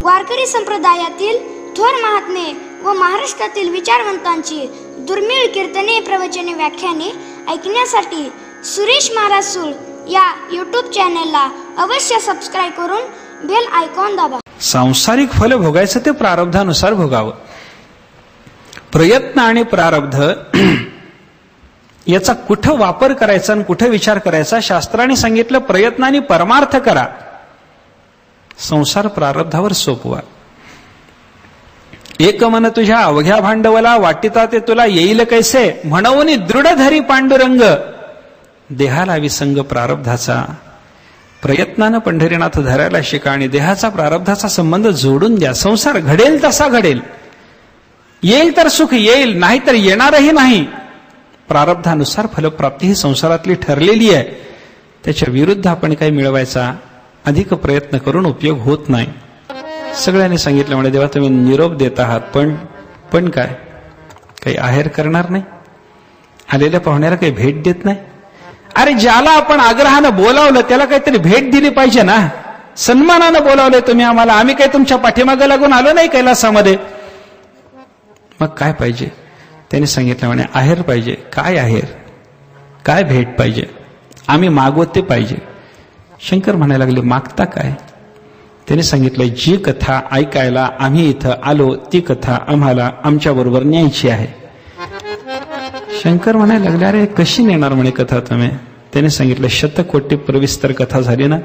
वारकरी संप्रदायातील थोर महात्मे व महाराष्ट्रातील विचारवंतांची दुर्मिळ कीर्तने, प्रवचने, व्याख्याने ऐकण्यासाठी सुरेश महाराज सूळ या यूट्यूब चॅनेलला अवश्य सबस्क्राईब करून बेल आयकॉन दाबा. सांसारिक फल भोगायचं ते प्रारब्धानुसार भोगावं. प्रयत्न आणि प्रारब्ध याचा कुठं वापर करायचा आणि कुठं विचार करायचा शास्त्राने सांगितलं. प्रयत्नाने परमार्थ करा, संसार प्रारब्धावर सोपवा. एक मन तुझ्या अवघ्या भांडवला, वाटिता ते तुला येईल कैसे, म्हणून दृढ धरी पांडुरंग, देहाला विसंग प्रारब्धाचा. प्रयत्नानं पंढरीनाथ धरायला शिका आणि देहाचा प्रारब्धाचा संबंध जोडून द्या. संसार घडेल तसा घडेल. येईल तर सुख येईल, नाही तर येणारही नाही. प्रारब्धानुसार फलप्राप्ती ही संसारातली ठरलेली आहे. त्याच्या विरुद्ध आपण काही मिळवायचा अधिक प्रयत्न करून उपयोग होत नाही. सगळ्यांनी सांगितलं म्हणजे देवा तुम्ही निरोप देत आहात, पण काय काही आहेर करणार नाही, आलेल्या पाहुण्याला काही भेट देत नाही. अरे ज्याला आपण आग्रहानं बोलावलं त्याला काहीतरी भेट दिली पाहिजे ना. सन्मानानं बोलावलंय तुम्ही आम्हाला, आम्ही काही तुमच्या पाठीमागे लागून आलो नाही कैलासामध्ये. मग काय पाहिजे? त्यांनी सांगितलं म्हणे आहेर पाहिजे. काय आहेर, काय भेट पाहिजे? आम्ही मागवत ते पाहिजे. शंकर म्हणायला लागले मागता काय? त्यांनी सांगितलं जी कथा ऐकायला आम्ही इथं आलो ती कथा आम्हाला आमच्या बरोबर न्यायची आहे. शंकर म्हणायला लागले अरे कशी नेणार म्हणे कथा तुम्ही? त्याने सांगितलं शतकोटी प्रविस्तर कथा झाली ना,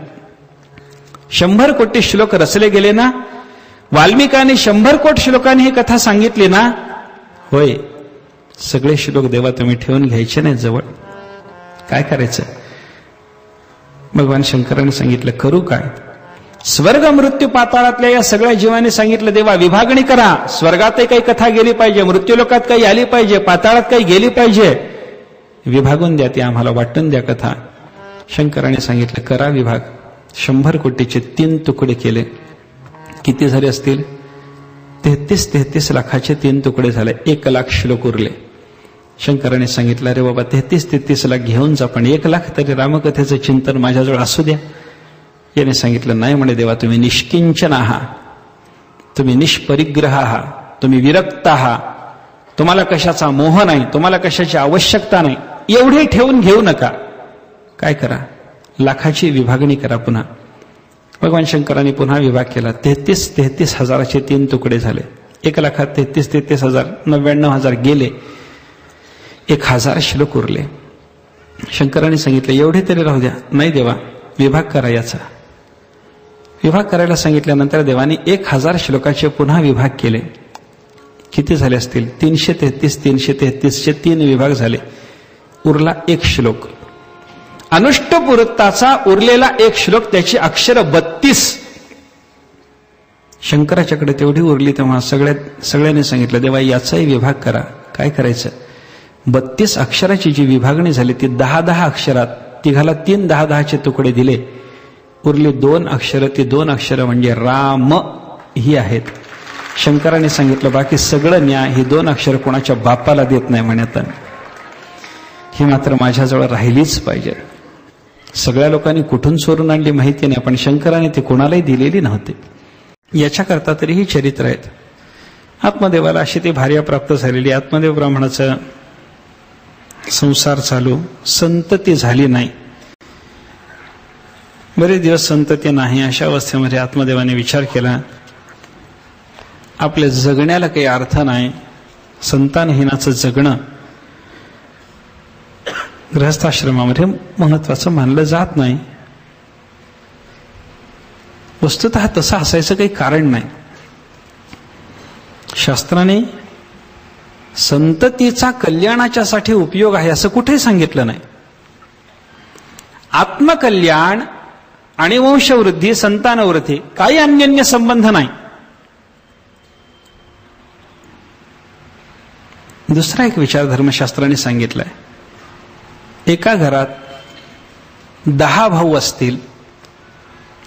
100 कोटी श्लोक रचले गेले ना, वाल्मिकांनी 100 कोटी श्लोकांनी ही कथा सांगितली ना. होय, सगळे श्लोक देवा तुम्ही ठेवून घ्यायचे नाही जवळ. काय करायचं? भगवान शंकरांनी सांगितलं करू काय? स्वर्ग मृत्यू पाताळातल्या या सगळ्या जीवांनी सांगितलं देवा विभागणी करा. स्वर्गातही काही कथा गेली पाहिजे, मृत्यूलोकात काही आली पाहिजे, पाताळात काही गेली पाहिजे. विभागून द्या, ती आम्हाला वाटून द्या कथा. शंकरांनी सांगितलं करा विभाग. 100 कोटीचे 3 तुकडे केले. किती झाले असतील? 33 लाखाचे 3 तुकडे झाले. 1 लाख श्लोक उरले. शंकरांनी सांगितलं अरे बाबा 33 लाख घेऊन जा, पण 1 लाख तरी रामकथेचं चिंतन माझ्याजवळ असू द्या. याने सांगितलं नाही म्हणे देवा तुम्ही निष्किंचन आहात, तुम्ही निष्परिग्रह आहात, तुम्ही विरक्त आहात, तुम्हाला कशाचा मोह नाही, तुम्हाला कशाची आवश्यकता नाही. एवढे ठेवून घेऊ नका. काय करा? लाखाची विभागणी करा पुन्हा. भगवान शंकरांनी पुन्हा विभाग केला. 33 हजाराचे 3 तुकडे झाले. 1 लाखात 33 हजार 99,000 गेले. 1000 श्लोक उरले. शंकरांनी सांगितलं एवढे तरी राहू द्या. नाही देवा विभाग करा याचा. विभाग करायला सांगितल्यानंतर देवानी 1000 श्लोकाचे पुन्हा विभाग केले. किती झाले असतील? 333चे 3 विभाग झाले. उरला 1 श्लोक. अनुष्टपुरत्ताचा उरलेला 1 श्लोक, त्याची अक्षर 32. शंकराच्याकडे तेवढी उरली. तेव्हा सगळ्यांनी सांगितलं देवा याचाही विभाग करा. काय करायचं? 32 अक्षराची जी विभागणी झाली ती 10 अक्षरात, तिघाला 3 10चे तुकडे दिले. उरली 2 अक्षर. ती 2 अक्षर म्हणजे राम ही आहेत. शंकरांनी सांगितलं बाकी सगळं न्याय ही 2 अक्षर कोणाच्या बापाला देत नाही म्हणत, ही मात्र माझ्याजवळ राहिलीच पाहिजे. सगळ्या लोकांनी कुठून चोरून आणली माहिती नाही, पण शंकराने ती कोणालाही दिलेली नव्हती. याच्याकरता तरी ही चरित्र आहेत. आत्मदेवाला अशी ती भार्या प्राप्त झालेली. आत्मदेव ब्राह्मणाचं संसार चालू, संतती झाली नाही. बरेच दिवस संतती नाही. अशा अवस्थेमध्ये आत्मदेवाने विचार केला आपल्या जगण्याला काही अर्थ नाही, संतानहीनाचं जगणं गृहस्थाश्रमामध्ये महत्वाचं मानलं जात नाही. वस्तुतः तसं असायचं काही कारण नाही. शास्त्राने संततीचा कल्याणाच्यासाठी उपयोग आहे असं कुठे सांगितलं नाही. आत्मकल्याण आणि वंशवृद्धी, संतानवृद्धी काही अन्योन्य संबंध नाही. दुसरा एक विचार धर्मशास्त्राने सांगितलाय. एका घरात 10 भाऊ असतील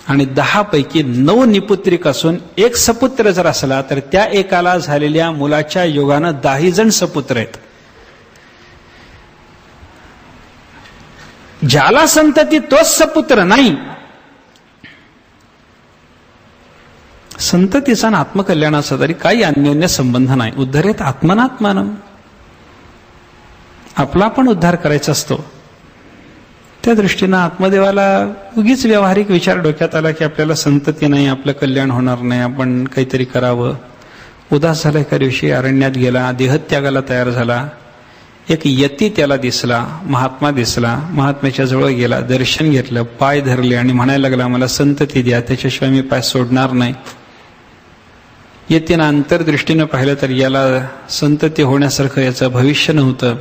आणि 10 पैकी 9 निपुत्रिक असून 1 सपुत्र जर असला तर त्या एकाला झालेल्या मुलाच्या योगानं 10 जण सपुत्र आहेत. ज्याला संतती तोच सपुत्र नाही. संततीचा आणि आत्मकल्याणाचा तरी काही अन्योन्य संबंध नाही. उद्धरेत आत्मनात्मानं, आपला पण उद्धार करायचा असतो. त्या दृष्टीनं आत्मदेवाला उगीच व्यावहारिक विचार डोक्यात आला की आपल्याला संतती नाही, आपलं कल्याण होणार नाही, आपण काहीतरी करावं. उदास झाला. एका दिवशी अरण्यात गेला, देहत्यागाला तयार झाला. एक यती त्याला दिसला, महात्मा दिसला. महात्म्याच्या जवळ गेला, दर्शन घेतलं, पाय धरले आणि म्हणायला लागला, मला संतती द्या, त्याच्याशिवाय मी पाय सोडणार नाही. यतीनं अंतर्दृष्टीनं पाहिलं तर याला संतती होण्यासारखं याचं भविष्य नव्हतं.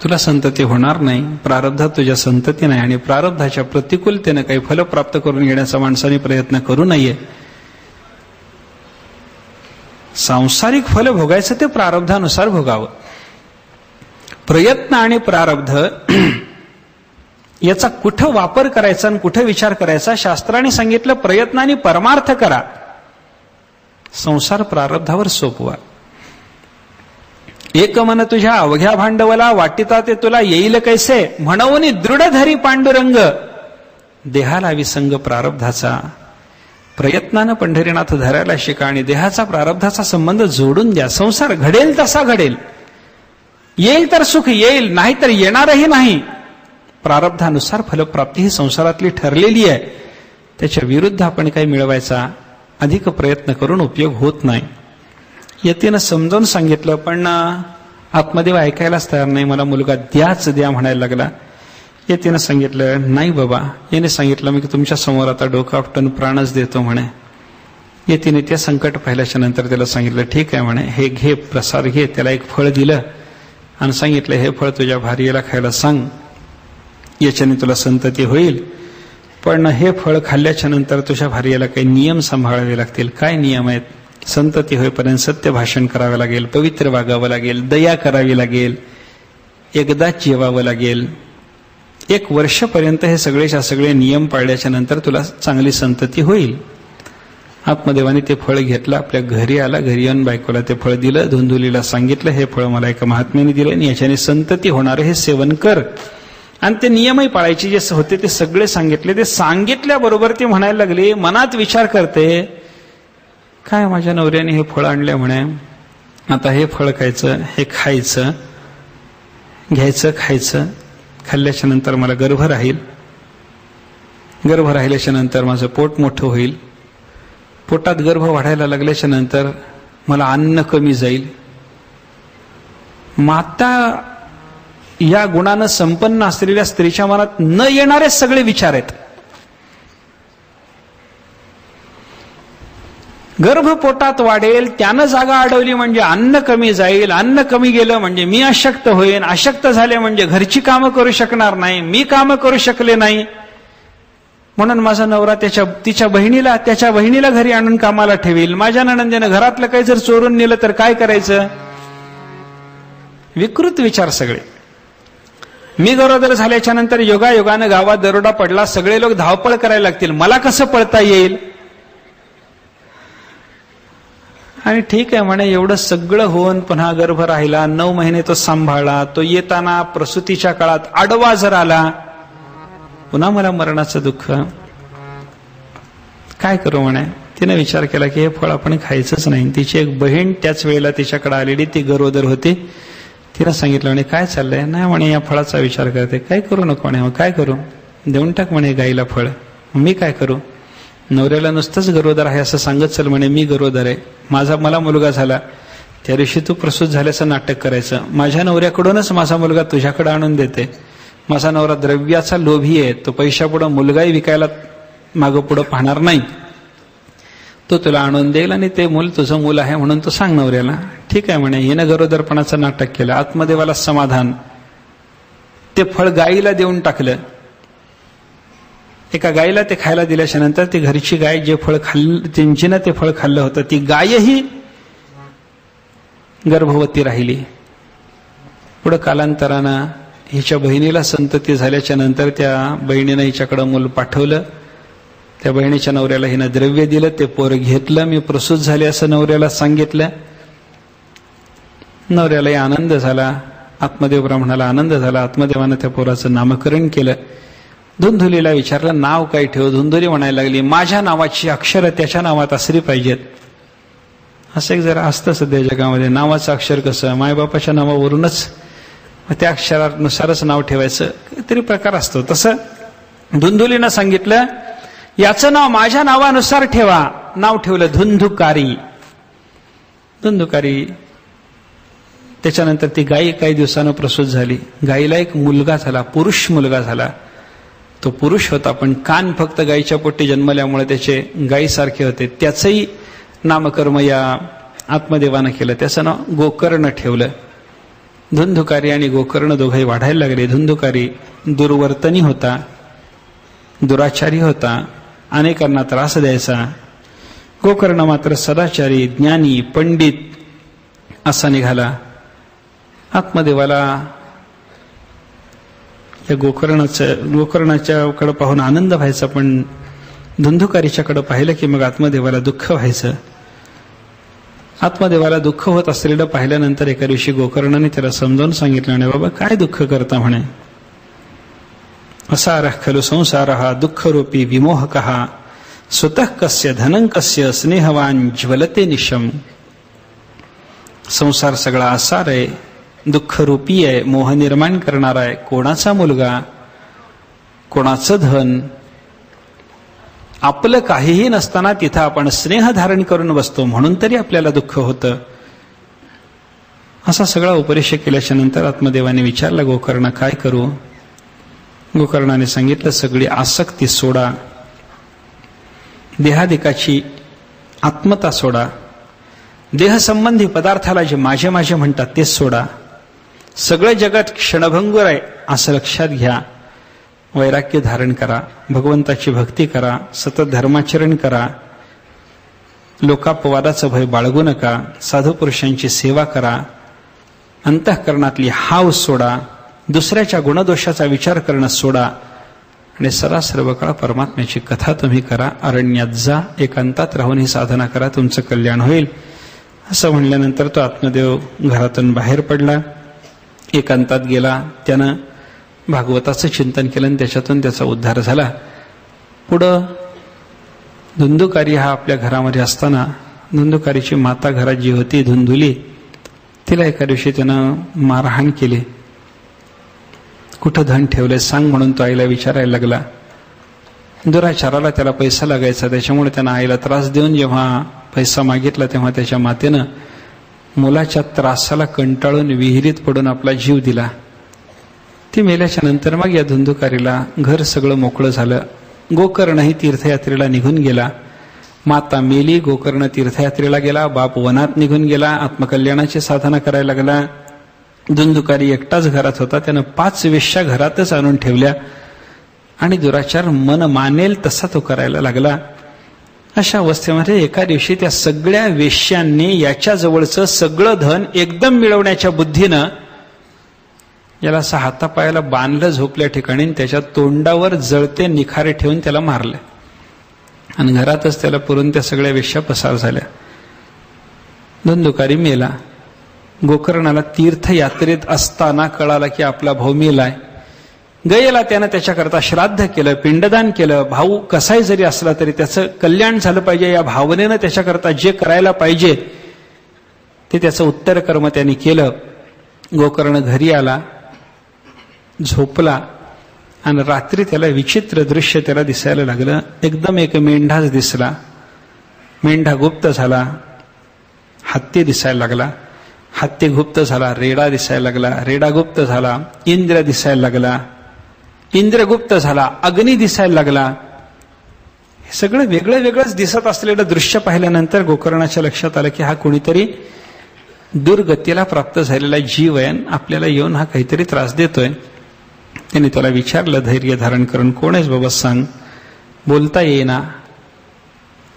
तुला संतती होणार नाही, प्रारब्धात तुझ्या संतती नाही, आणि प्रारब्धाच्या प्रतिकूलतेनं काही फल प्राप्त करून घेण्याचा माणसाने प्रयत्न करू नये. सांसारिक फल भोगायचं ते प्रारब्धानुसार भोगावं. प्रयत्न आणि प्रारब्ध याचा कुठं वापर करायचा आणि कुठं विचार करायचा शास्त्राने सांगितलं. प्रयत्नाने परमार्थ करा, संसार प्रारब्धावर सोपवा. एक मन तुझ्या अवघ्या भांडवला वाटिता ते तुला येईल कैसे, म्हणून दृढ धरी पांडुरंग देहाला विसंग प्रारब्धाचा. प्रयत्नानं पंढरीनाथ धरायला शिका आणि देहाचा प्रारब्धाचा संबंध जोडून द्या. संसार घडेल तसा घडेल, येईल तर सुख येईल, नाही तर येणारही नाही. प्रारब्धानुसार फलप्राप्ती ही संसारातली ठरलेली आहे. त्याच्या विरुद्ध आपण काही मिळवायचा अधिक प्रयत्न करून उपयोग होत नाही. यतीनं समजावून सांगितलं, पण आत्मदेव ऐकायलाच तयार नाही. मला मुलगा द्याच द्या म्हणायला लागला. यतीनं सांगितलं, नाही बाबा. याने सांगितलं, मी तुमच्या समोर आता डोकं आपटून प्राणच देतो म्हणे. यतीने ते संकट पाहिल्याच्या नंतर त्याला सांगितलं, ठीक आहे म्हणे, हे घे, प्रसाद घे. त्याला एक फळ दिलं आणि सांगितलं, हे फळ तुझ्या भार्येला खायला सांग, याच्याने तुला संतती होईल. पण हे फळ खाल्ल्याच्या नंतर तुझ्या भार्येला काही नियम सांभाळावे लागतील. काय नियम आहेत? संतती होईपर्यंत सत्य भाषण करावं लागेल, पवित्र वागावं लागेल, दया करावी लागेल, एकदाच जेवावं लागेल. 1 वर्षपर्यंत हे सगळेच्या सगळे नियम पाळल्याच्या नंतर तुला चांगली संतती होईल. आत्मदेवाने ते फळ घेतलं, आपल्या घरी आला. घरी येऊन बायकोला ते फळ दिलं. धुंदुलीला सांगितलं, हे फळ मला एका महात्म्याने दिलं आणि याच्याने संतती होणार, हे सेवन कर. आणि ते नियमही पाळायचे जे होते ते सगळे सांगितले. ते सांगितल्याबरोबर ती म्हणायला लागली, मनात विचार करते, काय माझ्या नवऱ्याने हे फळ आणले म्हणे, आता हे फळ खायचं, हे खायचं, घ्यायचं, खायचं. खाल्ल्याच्या नंतर मला गर्भ राहील, गर्भ राहिल्याच्या नंतर माझं पोट मोठं होईल, पोटात गर्भ वाढायला लागल्याच्या नंतर मला अन्न कमी जाईल. माता या गुणानं संपन्न असलेल्या स्त्रीच्या मनात न येणारे सगळे विचार आहेत. गर्भ पोटात वाढेल, त्यानं जागा अडवली म्हणजे अन्न कमी जाईल, अन्न कमी गेलं म्हणजे मी अशक्त होईन, अशक्त झाले म्हणजे घरची कामं करू शकणार नाही, मी कामं करू शकले नाही, म्हणून माझा नवरा त्याच्या बहिणीला घरी आणून कामाला ठेवील. माझ्या नणंदेनं घरातलं काही जर चोरून नेलं तर काय करायचं? विकृत विचार सगळे. मी गरोदर झाल्याच्या नंतर योगायोगानं गावात दरोडा पडला, सगळे लोक धावपळ करायला लागतील, मला कसं पळता येईल? आणि ठीक आहे म्हणे, एवढं सगळं होऊन पुन्हा गर्भ राहिला, 9 महिने तो सांभाळला. तो येताना प्रसूतीच्या काळात आडवा जर आला, पुन्हा मला मरणाचं दुःख. काय करू म्हणे. तिने विचार केला की हे फळ आपण खायचंच नाही. तिची एक बहीण त्याच वेळेला तिच्याकडे आलेली, ती गरोदर होती. तिला सांगितलं म्हणे, काय चाललंय? नाही म्हणे, या फळाचा विचार करते. काय करू नको म्हणे. काय करू? देऊन टाक म्हणे गाईला फळ. मी काय करू? नवऱ्याला नुसतंच गरोदर आहे असं सांगत चल म्हणे, मी गरोदर आहे, मला मुलगा झाला. त्या दिवशी तू प्रसूत झाल्याचं नाटक करायचं. माझ्या नवऱ्याकडूनच माझा मुलगा तुझ्याकडे आणून देते. माझा नवरा द्रव्याचा लोभी आहे, तो पैशापुढं मुलगाही विकायला मागं पुढं पाहणार नाही. तो तुला आणून देईल आणि ते मूल तुझं मूल आहे म्हणून तू सांग नवऱ्याला. ठीक आहे म्हणे. हिनं गरोदरपणाचं नाटक केलं. आत्मदेवाला समाधान. ते फळ गाईला देऊन टाकलं. एका गायीला ते खायला दिल्याच्या नंतर ती घरची गाय जे फळ खाल्लं, त्यांचीनं ते फळ खाल्लं होतं, ती गायही गर्भवती राहिली. पुढं कालांतरानं हिच्या बहिणीला संतती झाल्याच्या नंतर त्या बहिणीनं हिच्याकडं मूल पाठवलं. त्या बहिणीच्या नवऱ्याला हिनं द्रव्य दिलं, ते पोर घेतलं. मी प्रसूत झाले असं नवऱ्याला सांगितलं. नवऱ्यालाही आनंद झाला, आत्मदेव ब्राह्मणाला आनंद झाला. आत्मदेवानं त्या पोराचं नामकरण केलं. धुंधुलीला विचारलं नाव काय ठेव. धुंधुली म्हणायला लागली माझ्या नावाची अक्षरं त्याच्या नावात असली पाहिजेत. असं एक जरा असतं सध्या जगामध्ये, नावाचं अक्षर कसं मायबापाच्या नावावरूनच त्या अक्षरानुसारच नाव ठेवायचं, काहीतरी प्रकार असतो. तसं धुंधुलीनं सांगितलं याचं नाव माझ्या नावानुसार ठेवा. नाव ठेवलं धुंधुकारी. धुंधुकारी. त्याच्यानंतर ती गायी काही दिवसानं प्रसूत झाली. गायीला एक मुलगा झाला, पुरुष मुलगा झाला. तो पुरुष होता पण कान फक्त गायीच्या पोटी जन्मल्यामुळे त्याचे गायीसारखे होते. त्याचंही नामकर्म या आत्मदेवानं केलं. त्याचं नाव गोकर्ण ठेवलं. धुंधुकारी आणि गोकर्ण दोघंही वाढायला लागले. धुंधुकारी दुर्वर्तनी होता, दुराचारी होता, अनेकांना त्रास द्यायचा. गोकर्ण मात्र सदाचारी, ज्ञानी, पंडित असा निघाला. आत्मदेवाला या गोकर्णाच्याकडे पाहून आनंद व्हायचा, पण धुंधुकारीच्याकडे पाहिलं की मग आत्मदेवाला दुःख व्हायचं. आत्मदेवाला दुःख होत असलेलं पाहिल्यानंतर एका दिवशी गोकर्णाने त्याला समजावून सांगितलं म्हणे बाबा काय दुःख करता म्हणे. असारः खलु संसारः दुःखरूपी विमोहकः स्वतः कस्य धनं कस्य स्नेहवान ज्वलते निशम. संसार सगळा आसार आहे, दुःखरूपी आहे, मोह निर्माण करणारा आहे. कोणाचा मुलगा, कोणाचं धन, आपलं काहीही नसताना तिथं आपण स्नेह धारण करून बसतो म्हणून तरी आपल्याला दुःख होतं. असा सगळा उपदेश केल्याच्या नंतर आत्मदेवाने विचारलं गोकर्ण काय करू. गोकर्णाने सांगितलं सगळी आसक्ती सोडा, देहादिकाची आत्मता सोडा, देहसंबंधी पदार्थाला जे माझे माझे म्हणतात ते सोडा. सगळं जगात क्षणभंगूर आहे असं लक्षात घ्या. वैराग्य धारण करा, भगवंताची भक्ती करा, सतत धर्माचरण करा, लोकापवादाचं भय बाळगू नका, साधू पुरुषांची सेवा करा, अंतःकरणातली हाव सोडा, दुसऱ्याच्या गुणदोषाचा विचार करणं सोडा आणि सर्व काळ परमात्म्याची कथा तुम्ही करा. अरण्यात जा, एकांतात राहून ही साधना करा, तुमचं कल्याण होईल. असं म्हणल्यानंतर तो आत्मदेव घरातून बाहेर पडला, एकांतात गेला. त्यानं भागवताचं चिंतन केलं आणि त्याच्यातून त्याचा उद्धार झाला. पुढं धुंधुकारी हा आपल्या घरामध्ये असताना धुंधुकारीची माता घरात जी होती धुंधुली, तिला एका दिवशी त्यानं मारहाण केली. कुठं धन ठेवले सांग म्हणून तो आईला विचारायला लागला. दुराचाराला त्याला पैसा लागायचा, त्याच्यामुळे त्यानं आईला त्रास देऊन जेव्हा पैसा मागितला तेव्हा त्याच्या मातेनं मुलाच्या त्रासाला कंटाळून विहिरीत पडून आपला जीव दिला. ती मेल्याच्या नंतर मग या धुंधुकारीला घर सगळं मोकळं झालं. गोकर्णही तीर्थयात्रेला निघून गेला. माता मेली, गोकर्ण तीर्थयात्रेला गेला, बाप वनात निघून गेला, आत्मकल्याणाची साधना करायला लागला. धुंधुकारी एकटाच घरात होता. त्यानं 5 वेश्या घरातच आणून ठेवल्या आणि दुराचार मन मानेल तसा तो करायला लागला. अशा अवस्थेमध्ये एका दिवशी त्या सगळ्या वेश्यांनी याच्या जवळचं सगळं धन एकदम मिळवण्याच्या बुद्धीनं याला असं हातापायाला बांधलं झोपल्या ठिकाणी, त्याच्या तोंडावर जळते निखारे ठेवून त्याला मारले आणि घरातच त्याला पुरून त्या सगळ्या वेश्या पसार झाल्या. धुंधुकारी मेला. गोकर्णाला तीर्थयात्रेत असताना कळाला की आपला भाऊ मेलाय. गयेला त्यानं त्याच्याकरता श्राद्ध केलं, पिंडदान केलं. भाऊ कसाही जरी असला तरी त्याचं कल्याण झालं पाहिजे या भावनेनं त्याच्याकरता जे करायला पाहिजे ते त्याचं उत्तर कर्म त्यांनी केलं. गोकर्ण घरी आला, झोपला आणि रात्री त्याला विचित्र दृश्य त्याला दिसायला लागलं. एकदम एक मेंढाच दिसला. मेंढा गुप्त झाला, हत्ती दिसायला लागला, हत्ती गुप्त झाला, रेडा दिसायला लागला, रेडा गुप्त झाला, इंद्र दिसायला लागला, इंद्र गुप्त झाला, अग्नी दिसायला लागला. हे सगळं वेगळं वेगळंच दिसत असलेलं दृश्य पाहिल्यानंतर गोकर्णाच्या लक्षात आलं की हा कोणीतरी दुर्गतीला प्राप्त झालेला जीव आहे, आपल्याला येऊन हा काहीतरी त्रास देतोय. त्याने त्याला विचारलं धैर्य धारण करून, कोण आहेस बाबा सांग. बोलता येईना.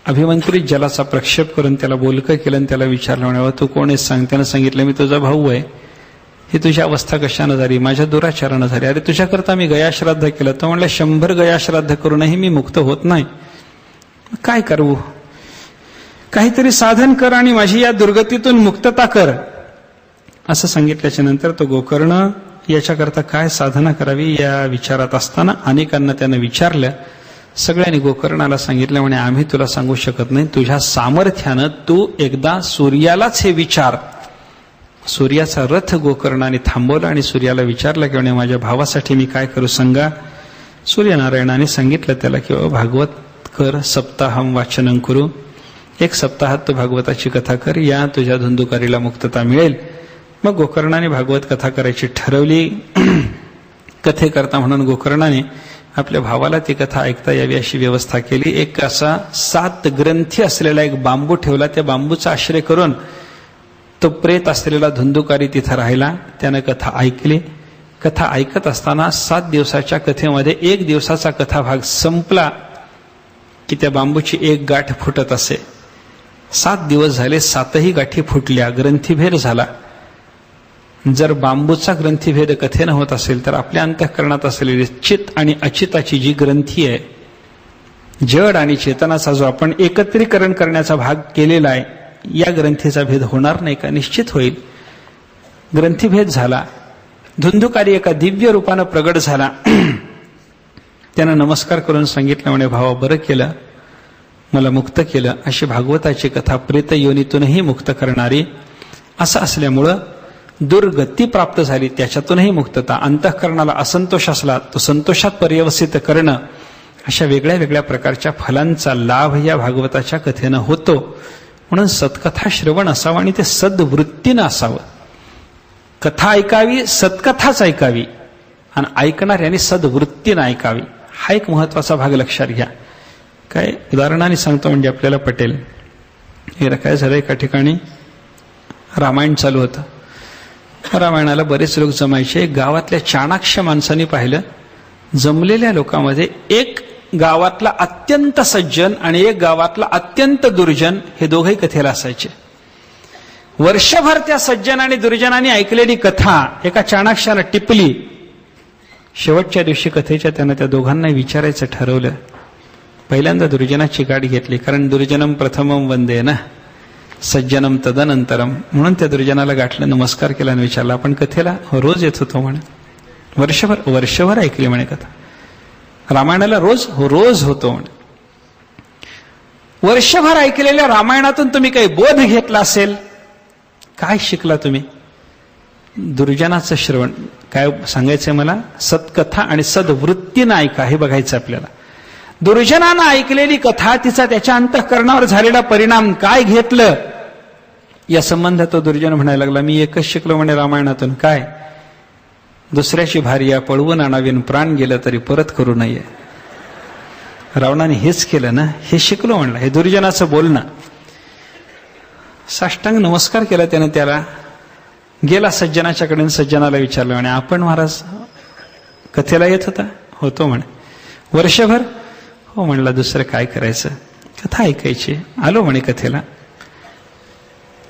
अभिमंत्रित जलाचा प्रक्षेप करून त्याला बोलकं केलं आणि त्याला विचारलं म्हणावं तू कोण आहेस सांग. त्यानं सांगितलं मी तुझा भाऊ आहे. ही तुझी अवस्था कशानं झाली. माझ्या दुराचारानं झाली. अरे तुझ्याकरता मी गयाश्राद्ध केलं. तो म्हणलं 100 गयाश्राद्ध करूनही मी मुक्त होत नाही. काय करू. काहीतरी साधन कर आणि माझी या दुर्गतीतून मुक्तता कर. असं सांगितल्याच्या नंतर तो गोकर्ण याच्याकरता काय साधना करावी या विचारात असताना अनेकांना त्यानं विचारलं. सगळ्यांनी गोकर्णाला सांगितलं, म्हणे आम्ही तुला सांगू शकत नाही, तुझ्या सामर्थ्यानं तू एकदा सूर्यालाच हे विचार. सूर्याचा रथ गोकर्णाने थांबवला आणि सूर्याला विचारलं की म्हणे माझ्या भावासाठी मी काय करू सांगा. सूर्यनारायणाने सांगितलं त्याला की भागवत कर, सप्ताहम वाचनं करू, 1 सप्ताहात तू भागवताची कथा कर, या तुझ्या धुंदुकारीला मुक्तता मिळेल. मग गोकर्णाने भागवत कथा करायची ठरवली. कथेकरता म्हणून गोकर्णाने आपल्या भावाला ती कथा ऐकता यावी अशी व्यवस्था केली. एक असा 7 ग्रंथी असलेला एक बांबू ठेवला. त्या बांबूचा आश्रय करून तो प्रेत असलेला धुंदुकारी तिथं राहिला. त्यानं कथा ऐकली. कथा ऐकत असताना 7 दिवसाच्या कथेमध्ये 1 दिवसाचा कथाभाग संपला की त्या बांबूची एक गाठ फुटत असे. 7 दिवस झाले, 7ही गाठी फुटल्या, ग्रंथीभेद झाला. जर बांबूचा ग्रंथीभेद कथेनं होत असेल तर आपल्या अंतःकरणात असलेली चित आणि अचिताची जी ग्रंथी आहे, जड आणि चेतनाचा जो आपण एकत्रीकरण करण्याचा भाग केलेला आहे, या ग्रंथीचा भेद होणार नाही का? निश्चित होईल. ग्रंथीभेद झाला. धुंदुकारी एका दिव्य रूपानं प्रगट झाला. त्यानं नमस्कार करून सांगितलं, म्हणे भावा बरं केलं, मला मुक्त केलं. अशी भागवताची कथा प्रेत योनीतूनही मुक्त करणारी. असं असल्यामुळं दुर्गती प्राप्त झाली, त्याच्यातूनही मुक्तता. अंतःकरणाला असंतोष असला तो संतोषात पर्यवसित करणं, अशा वेगळ्या वेगळ्या प्रकारच्या फलांचा लाभ या भागवताच्या कथेनं होतो. म्हणून सत्कथा श्रवण असावं आणि ते सद्वृत्तीनं असावं. कथा ऐकावी, सत्कथाच ऐकावी आणि ऐकणाऱ्यांनी सद्वृत्तीनं ऐकावी. हा एक महत्वाचा भाग लक्षात घ्या. काय उदाहरणाने सांगतो म्हणजे आपल्याला पटेल. एकदा काय झालं, एका ठिकाणी रामायण चालू होतं. रामायणाला बरेच लोक जमायचे. गावातल्या चाणाक्ष माणसांनी पाहिलं, जमलेल्या लोकांमध्ये एक गावातला अत्यंत सज्जन आणि एक गावातला अत्यंत दुर्जन, हे दोघंही कथेला असायचे. वर्षभर त्या सज्जन आणि दुर्जनांनी ऐकलेली कथा एका चाणाक्षानं टिपली. शेवटच्या दिवशी कथेच्या त्यानं त्या दोघांना विचारायचं ठरवलं. पहिल्यांदा दुर्जनाची गाठ घेतली, कारण दुर्जनम प्रथमम वंदे ना, सज्जनम तदनंतरम. म्हणून त्या दुर्जनाला गाठलं, नमस्कार केला आणि विचारला, आपण कथेला रोज येत होतो म्हणे. वर्षभर ऐकली म्हणे कथा. रामायणाला रोज होतो म्हणे. वर्षभर ऐकलेल्या रामायणातून तुम्ही काही बोध घेतला असेल, काय शिकला तुम्ही? दुर्जनाचं श्रवण. काय सांगायचंय मला? सत्कथा आणि सद्वृत्तीनं ऐका, हे बघायचं आपल्याला. दुर्जनानं ऐकलेली कथा, तिचा त्याच्या अंतःकरणावर झालेला परिणाम काय घेतलं, या संबंधात तो दुर्जन म्हणायला लागला, मी एकच शिकलो म्हणे रामायणातून. काय? दुसऱ्याची भार्या पळवून आणावीन, प्राण गेलं तरी परत करू नये. रावणाने हेच केलं ना, हे शिकलो म्हणलं. हे दुर्जनाचं बोलणं. साष्टांग नमस्कार केला त्यानं त्याला. गेला सज्जनाच्याकडे, सज्जनाला विचारलं, म्हणे आपण महाराज कथेला येत होता? होतो म्हणे. वर्षभर? हो म्हणला. दुसरं काय करायचं, कथा ऐकायची. आलो म्हणे कथेला.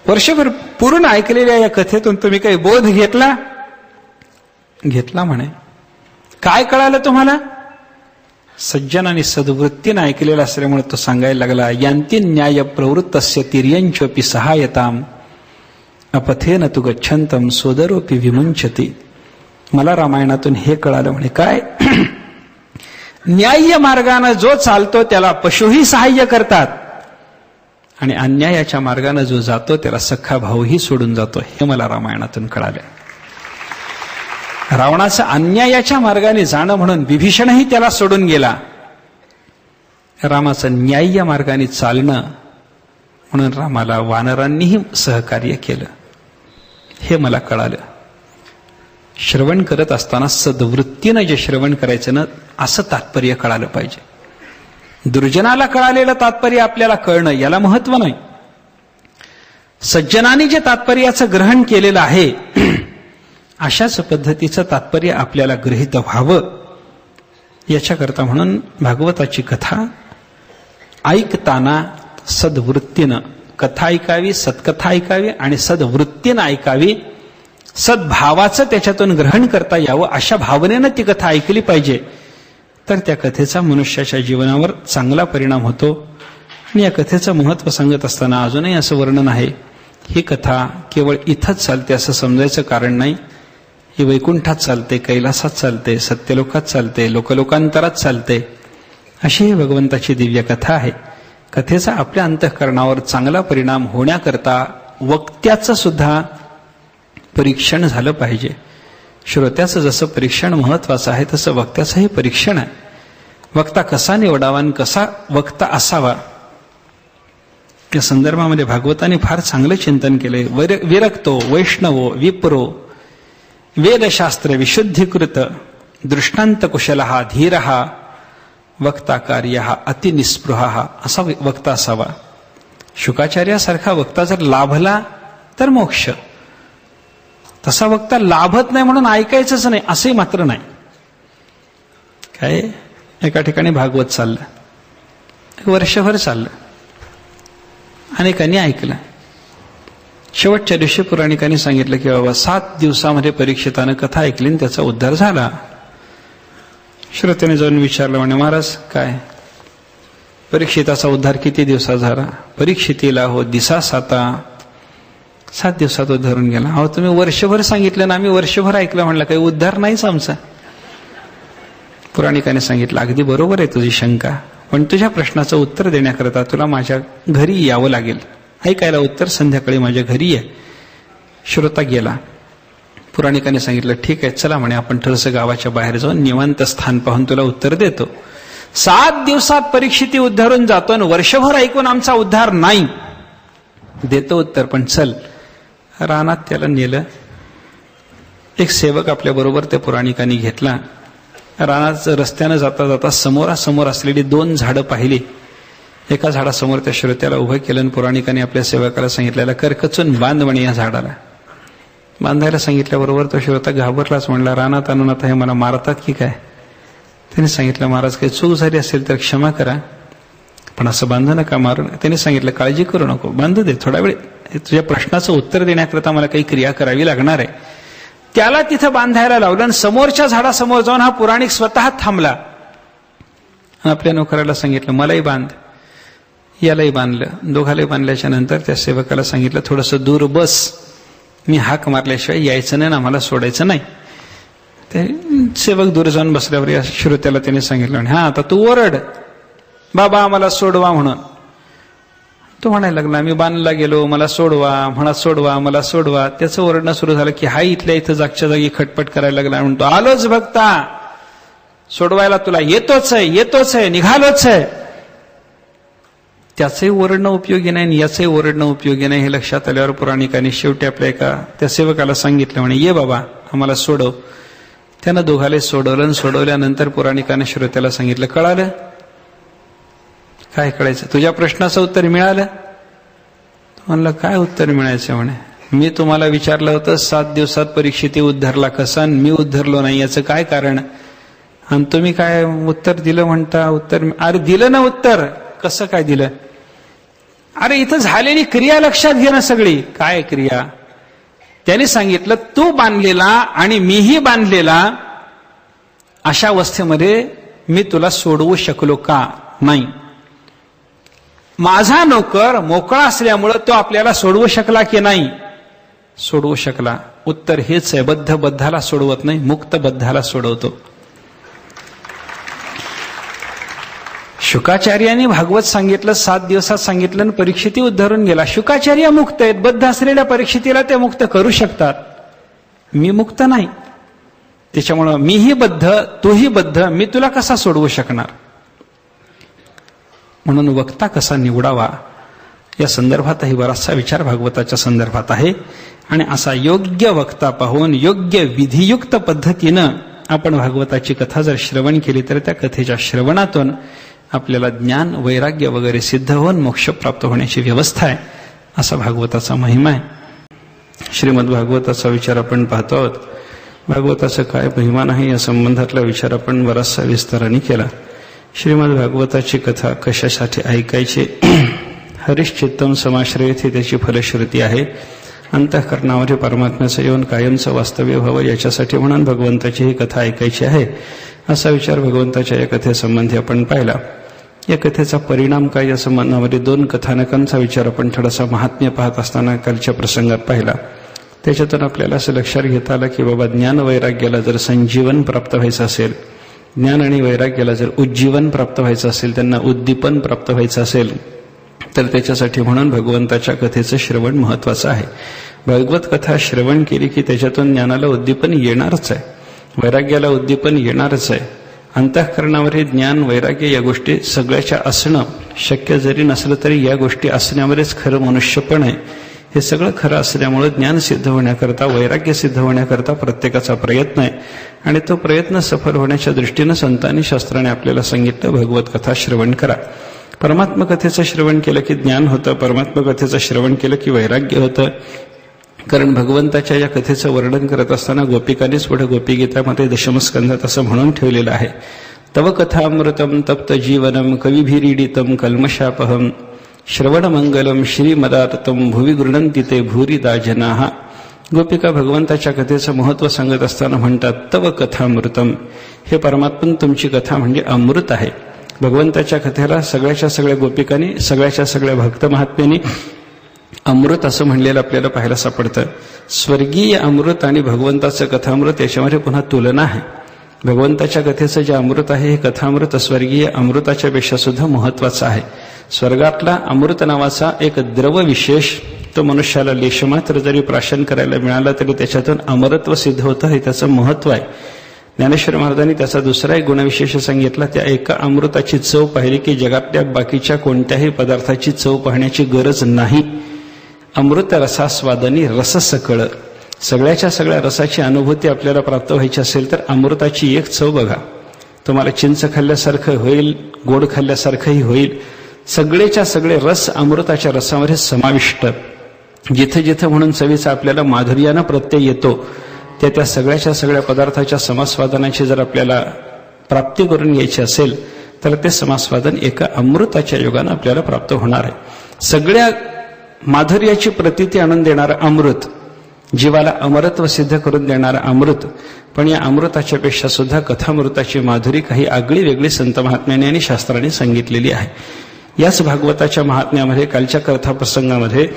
वर्षभर पूर्ण ऐकलेल्या या कथेतून तुम्ही काही बोध घेतला? घेतला म्हणे. काय कळालं तुम्हाला? सज्जन आणि सद्वृत्तीनं ऐकलेला असल्यामुळे तो सांगायला लागला, यांती न्याय प्रवृत्तस्य तिर्यंचोपी सहायताम अपथेन तु गच्छन्तम सोदरोपी विमुंचती. मला रामायणातून हे कळालं म्हणे. काय? न्याय्य मार्गानं जो चालतो त्याला पशुही सहाय्य करतात आणि अन्यायाच्या मार्गानं जो जातो त्याला सख्खा भाऊही सोडून जातो, हे मला रामायणातून कळालं. रावणाचं अन्यायाच्या मार्गाने जाणं म्हणून विभीषणही त्याला सोडून गेला. रामाचं न्याय्य मार्गाने चालणं म्हणून रामाला वानरांनीही सहकार्य केलं, हे मला कळालं. श्रवण करत असताना सद्वृत्तीनं जे श्रवण करायचं ना, असं तात्पर्य कळालं पाहिजे. दुर्जनाला कळालेलं तात्पर्य आपल्याला कळणं, याला महत्व नाही. सज्जनाने जे तात्पर्याचं ग्रहण केलेलं आहे, अशाच पद्धतीचं तात्पर्य आपल्याला गृहीत व्हावं, याच्याकरता म्हणून भागवताची कथा ऐकताना सद्वृत्तीनं कथा ऐकावी, सत्कथा ऐकावी आणि सद्वृत्तीनं ऐकावी. सद्भावाचं त्याच्यातून ग्रहण करता यावं, अशा भावनेनं ती कथा ऐकली पाहिजे. तर त्या कथेचा मनुष्याच्या जीवनावर चांगला परिणाम होतो. आणि या कथेचं महत्व सांगत असताना अजूनही असं वर्णन आहे, ही कथा केवळ इथंच चालते असं समजायचं कारण नाही. ही वैकुंठात चालते, कैलासात चालते, सत्यलोकात चालते, लोकलोकांतरात चालते, अशी ही भगवंताची दिव्य कथा आहे. कथेचा आपल्या अंतःकरणावर चांगला परिणाम होण्याकरता वक्त्याचं सुद्धा परीक्षण झालं पाहिजे. श्रोत्याचं जसं परीक्षण महत्वाचं आहे तसं वक्त्याचंही परीक्षण आहे. वक्ता कसा निवडावा आणि कसा वक्ता असावा या संदर्भामध्ये भागवताने फार चांगलं चिंतन केले. विरक्तो वैष्णवो विप्रो वेदशास्त्र विशुद्धीकृत दृष्टांत कुशलः धीरः वक्ता कार्य अतिनिस्पृह असा वक्ता असावा. शुकाचार्यासारखा वक्ता जर लाभला तर मोक्ष, तसा वक्ता लाभत नाही म्हणून ऐकायचंच नाही असंही मात्र नाही. काय एका ठिकाणी भागवत चाललं, वर्षभर चाललं, अनेकांनी ऐकलं. शेवटच्या दिवशी पुराणिकांनी सांगितलं की बाबा 7 दिवसामध्ये परीक्षितानं कथा ऐकली आणि त्याचा उद्धार झाला. श्रोत्याने जाऊन विचारलं, म्हणे महाराज काय परीक्षिताचा उद्धार किती दिवसात झाला? परीक्षितीला हो दिसा 7 दिवसात उद्धारून गेला. अहो तुम्ही वर्षभर सांगितलं ना, आम्ही वर्षभर ऐकलं, म्हणलं काही उद्धार नाहीच आमचा. पुराणिकाने सांगितलं अगदी बरोबर आहे तुझी शंका, पण तुझ्या प्रश्नाचं उत्तर देण्याकरता तुला माझ्या घरी यावं लागेल. ऐकायला उत्तर संध्याकाळी माझ्या घरी आहे. श्रोता गेला. पुराणिकाने सांगितलं ठीक आहे चला म्हणे आपण थोडंसं गावाच्या बाहेर जाऊन निवांत स्थान पाहून तुला उत्तर देतो. 7 दिवसात परीक्षिती उद्धारून जातो आणि वर्षभर ऐकून आमचा उद्धार नाही. देतो उत्तर, पण चल. रानात त्याला नेलं. एक सेवक आपल्या बरोबर त्या पुराणिकांनी घेतला. रानात रस्त्यानं जाता जाता समोरासमोर असलेली 2 झाडं पाहिली. एका झाडासमोर त्या श्रोत्याला उभं केलं आणि पुराणिकांनी आपल्या सेवकाला सांगितलेलं करकचून बांध म्हणे या झाडाला. बांधायला सांगितल्याबरोबर तो श्रोता घाबरलाच, म्हणला रानात आणून आता हे मला मारतात की काय? त्याने सांगितलं महाराज काही चूक झाली असेल तर क्षमा करा, पण असं बांधू नका मारून. त्याने सांगितलं काळजी करू नको, बांधू दे, थोडा वेळ तुझ्या प्रश्नाचं उत्तर देण्याकरता मला काही क्रिया करावी लागणार आहे. त्याला तिथं बांधायला लावलं आणि समोरच्या झाडासमोर जाऊन हा पुराणिक स्वतः थांबला. आपल्या नोकराला सांगितलं मलाही बांध. यालाही बांधलं. दोघालाही बांधल्याच्या नंतर त्या सेवकाला सांगितलं थोडंसं दूर बस, मी हाक मारल्याशिवाय यायचं नाही ना, मला सोडायचं नाही. ते सेवक दूर जाऊन बसल्यावर या श्रोत्याला त्याने सांगितलं हा आता तू ओरड बाबा आम्हाला सोडवा म्हणून. तो म्हणायला लागला मी बांधला गेलो, मला सोडवा, म्हणा सोडवा, मला सोडवा. त्याचं ओरडणं सुरू झालं की हा इथल्या इथं जागच्या जागी खटपट करायला लागला. म्हणतो आलोच भक्ता, सोडवायला तुला येतोच आहे, निघालोच आहे. त्याचंही ओरडणं उपयोगी नाही आणि याचंही ओरडणं उपयोगी नाही हे लक्षात आल्यावर पुराणिकांनी शेवटी आपल्या एका त्या सेवकाला सांगितलं म्हणे ये बाबा आम्हाला सोडव. त्यानं दोघाले सोडवलं आणि सोडवल्यानंतर पुराणिकाने श्रोत्याला सांगितलं कळालं काय कळायचं? तुझ्या प्रश्नाचं उत्तर मिळालं? म्हणलं काय उत्तर मिळायचं? म्हणे मी तुम्हाला विचारलं होतं 7 दिवसात परीक्षिती उद्धारला कसा, मी उद्धारलो नाही, याचं काय कारण? आणि तुम्ही काय उत्तर दिलं म्हणता? उत्तर अरे दिलं ना उत्तर. कसं काय दिलं? अरे इथं झालेली क्रिया लक्षात घे ना सगळी. काय क्रिया? त्याने सांगितलं तू बांधलेला आणि मीही बांधलेला अशा अवस्थेमध्ये मी तुला सोडवू शकलो का? नाही. माझा नोकर मोकळा असल्यामुळं तो आपल्याला सोडवू शकला की नाही? सोडवू शकला. उत्तर हेच आहे, बद्ध बद्धाला सोडवत नाही, मुक्त बद्धाला सोडवतो. शुकाचार्यांनी भागवत सांगितलं 7 दिवसात सांगितलं आणि परीक्षिती उद्धारून गेला. शुकाचार्य मुक्त आहेत, बद्ध असलेल्या परीक्षितीला ते मुक्त करू शकतात, मी मुक्त नाही. त्याच्यामुळं मीही बद्ध तूही बद्ध, मी तुला कसा सोडवू शकणार? म्हणून वक्ता कसा निवडावा या संदर्भातही बराचसा विचार भागवताच्या संदर्भात आहे. आणि असा योग्य वक्ता पाहून योग्य विधियुक्त पद्धतीनं आपण भागवताची कथा जर श्रवण केली तर त्या कथेच्या श्रवणातून आपल्याला ज्ञान वैराग्य वगैरे सिद्ध होऊन मोक्ष प्राप्त होण्याची व्यवस्था आहे. असा भागवताचा महिमा आहे. श्रीमद भागवताचा विचार आपण पाहतो आहोत. भागवताचं काय महिमा नाही या संबंधातला विचार आपण बराचसा विस्ताराने केला. श्रीमद भागवताची कथा कशासाठी ऐकायची? हरिश्चित्तम समाश्रयित ही त्याची फलश्रुती आहे. अंतःकरणामध्ये परमात्म्याचं येऊन कायमचं वास्तव्य व्हावं याच्यासाठी म्हणून भगवंताची ही कथा ऐकायची आहे. असा विचार भगवंताच्या या कथेसंबंधी आपण पाहिला. या कथेचा परिणाम काय या संबंधामध्ये 2 कथानकांचा विचार आपण थोडासा महात्म्य पाहत असताना कालच्या प्रसंगात पाहिला. त्याच्यातून आपल्याला असं लक्षात घेता आलं की बाबा ज्ञान वैराग्याला जर संजीवन प्राप्त व्हायचं असेल, ज्ञान आणि वैराग्याला जर उज्जीवन प्राप्त व्हायचं असेल, त्यांना उद्दीपन प्राप्त व्हायचं असेल, तर त्याच्यासाठी म्हणून भगवंताच्या कथेचं श्रवण महत्वाचं आहे. भगवत कथा श्रवण केली की त्याच्यातून ज्ञानाला उद्दीपन येणारच आहे, वैराग्याला उद्दीपन येणारच आहे. अंतःकरणावर ज्ञान वैराग्य या गोष्टी सगळ्याच्या असणं शक्य जरी नसलं तरी या गोष्टी असण्यावरच खरं मनुष्यपण आहे. हे सगळं खरं असल्यामुळे ज्ञान सिद्ध होण्याकरता, वैराग्य सिद्ध होण्याकरता प्रत्येकाचा प्रयत्न आहे. आणि तो प्रयत्न सफल होण्याच्या दृष्टीनं संतांनी शास्त्राने आपल्याला सांगितलं भगवत कथा श्रवण करा. परमात्म कथेचं श्रवण केलं की ज्ञान होतं, परमात्म कथेचं श्रवण केलं की वैराग्य होतं. कारण भगवंताच्या या कथेचं वर्णन करत असताना गोपिकांनीच पुढे गोपीगीतामध्ये दशमस्कंधात असं म्हणून ठेवलेलं आहे, तव कथामृतम तप्त जीवनम कविभिरीडितम कल्मशापहम श्रवणमंगलम श्रीमदातम भुवि गृह्णन्ति ते भूरिदा जनाः. गोपिका भगवंताच्या कथेचं महत्व सांगत असताना म्हणतात, तव कथामृतम, हे परमात्मन तुमची कथा म्हणजे अमृत आहे. भगवंताच्या कथेला सगळ्याच्या सगळ्या गोपिकांनी, सगळ्याच्या सगळ्या भक्त महात्म्यांनी अमृत असं म्हणलेलं आपल्याला पाहायला सापडतं. स्वर्गीय अमृत आणि भगवंताचं कथामृत याच्यामध्ये पुन्हा तुलना आहे. भगवंताच्या कथेचं जे अमृत आहे हे कथामृत स्वर्गीय अमृताच्या पेक्षा सुद्धा महत्वाचं आहे. स्वर्गातला अमृत नावाचा एक द्रव विशेष तो मनुष्याला लेशमात्र जरी प्राशन करायला मिळाला तरी त्याच्यातून अमरत्व सिद्ध होतं, हे त्याचं महत्व आहे. ज्ञानेश्वर महाराजांनी त्याचा दुसरा एक गुणविशेष सांगितला, त्या एका अमृताची चव पाहिली की जगातल्या बाकीच्या कोणत्याही पदार्थाची चव पाहण्याची गरज नाही. अमृत रसास्वादनी रस सकळ, सगळ्याच्या सगळ्या रसाची अनुभूती आपल्याला प्राप्त व्हायची असेल तर अमृताची एक चव बघा. तुम्हाला चिंच खाल्ल्यासारखं होईल, गोड खाल्ल्यासारखंही होईल. सगळेच्या सगळे रस अमृताच्या रसामध्ये समाविष्ट. जिथे जिथे म्हणून चवीचा आपल्याला माधुर्यानं प्रत्यय येतो, त्या सगळ्याच्या सगळ्या पदार्थाच्या समास्वादनाची जर आपल्याला प्राप्ती करून घ्यायची असेल तर ते समास्वादन एका अमृताच्या योगानं आपल्याला प्राप्त होणार आहे. सगळ्या माधुर्याची प्रतीती आणून देणारं अमृत, जीवाला अमरत्व सिद्ध करून देणारं अमृत. पण या अमृताच्या पेक्षा सुद्धा कथामृताची माधुरी काही आगळी वेगळी संत महात्म्याने आणि शास्त्राने सांगितलेली आहे. याच भागवताच्या महात्म्यामध्ये कालच्या कथाप्रसंगामध्ये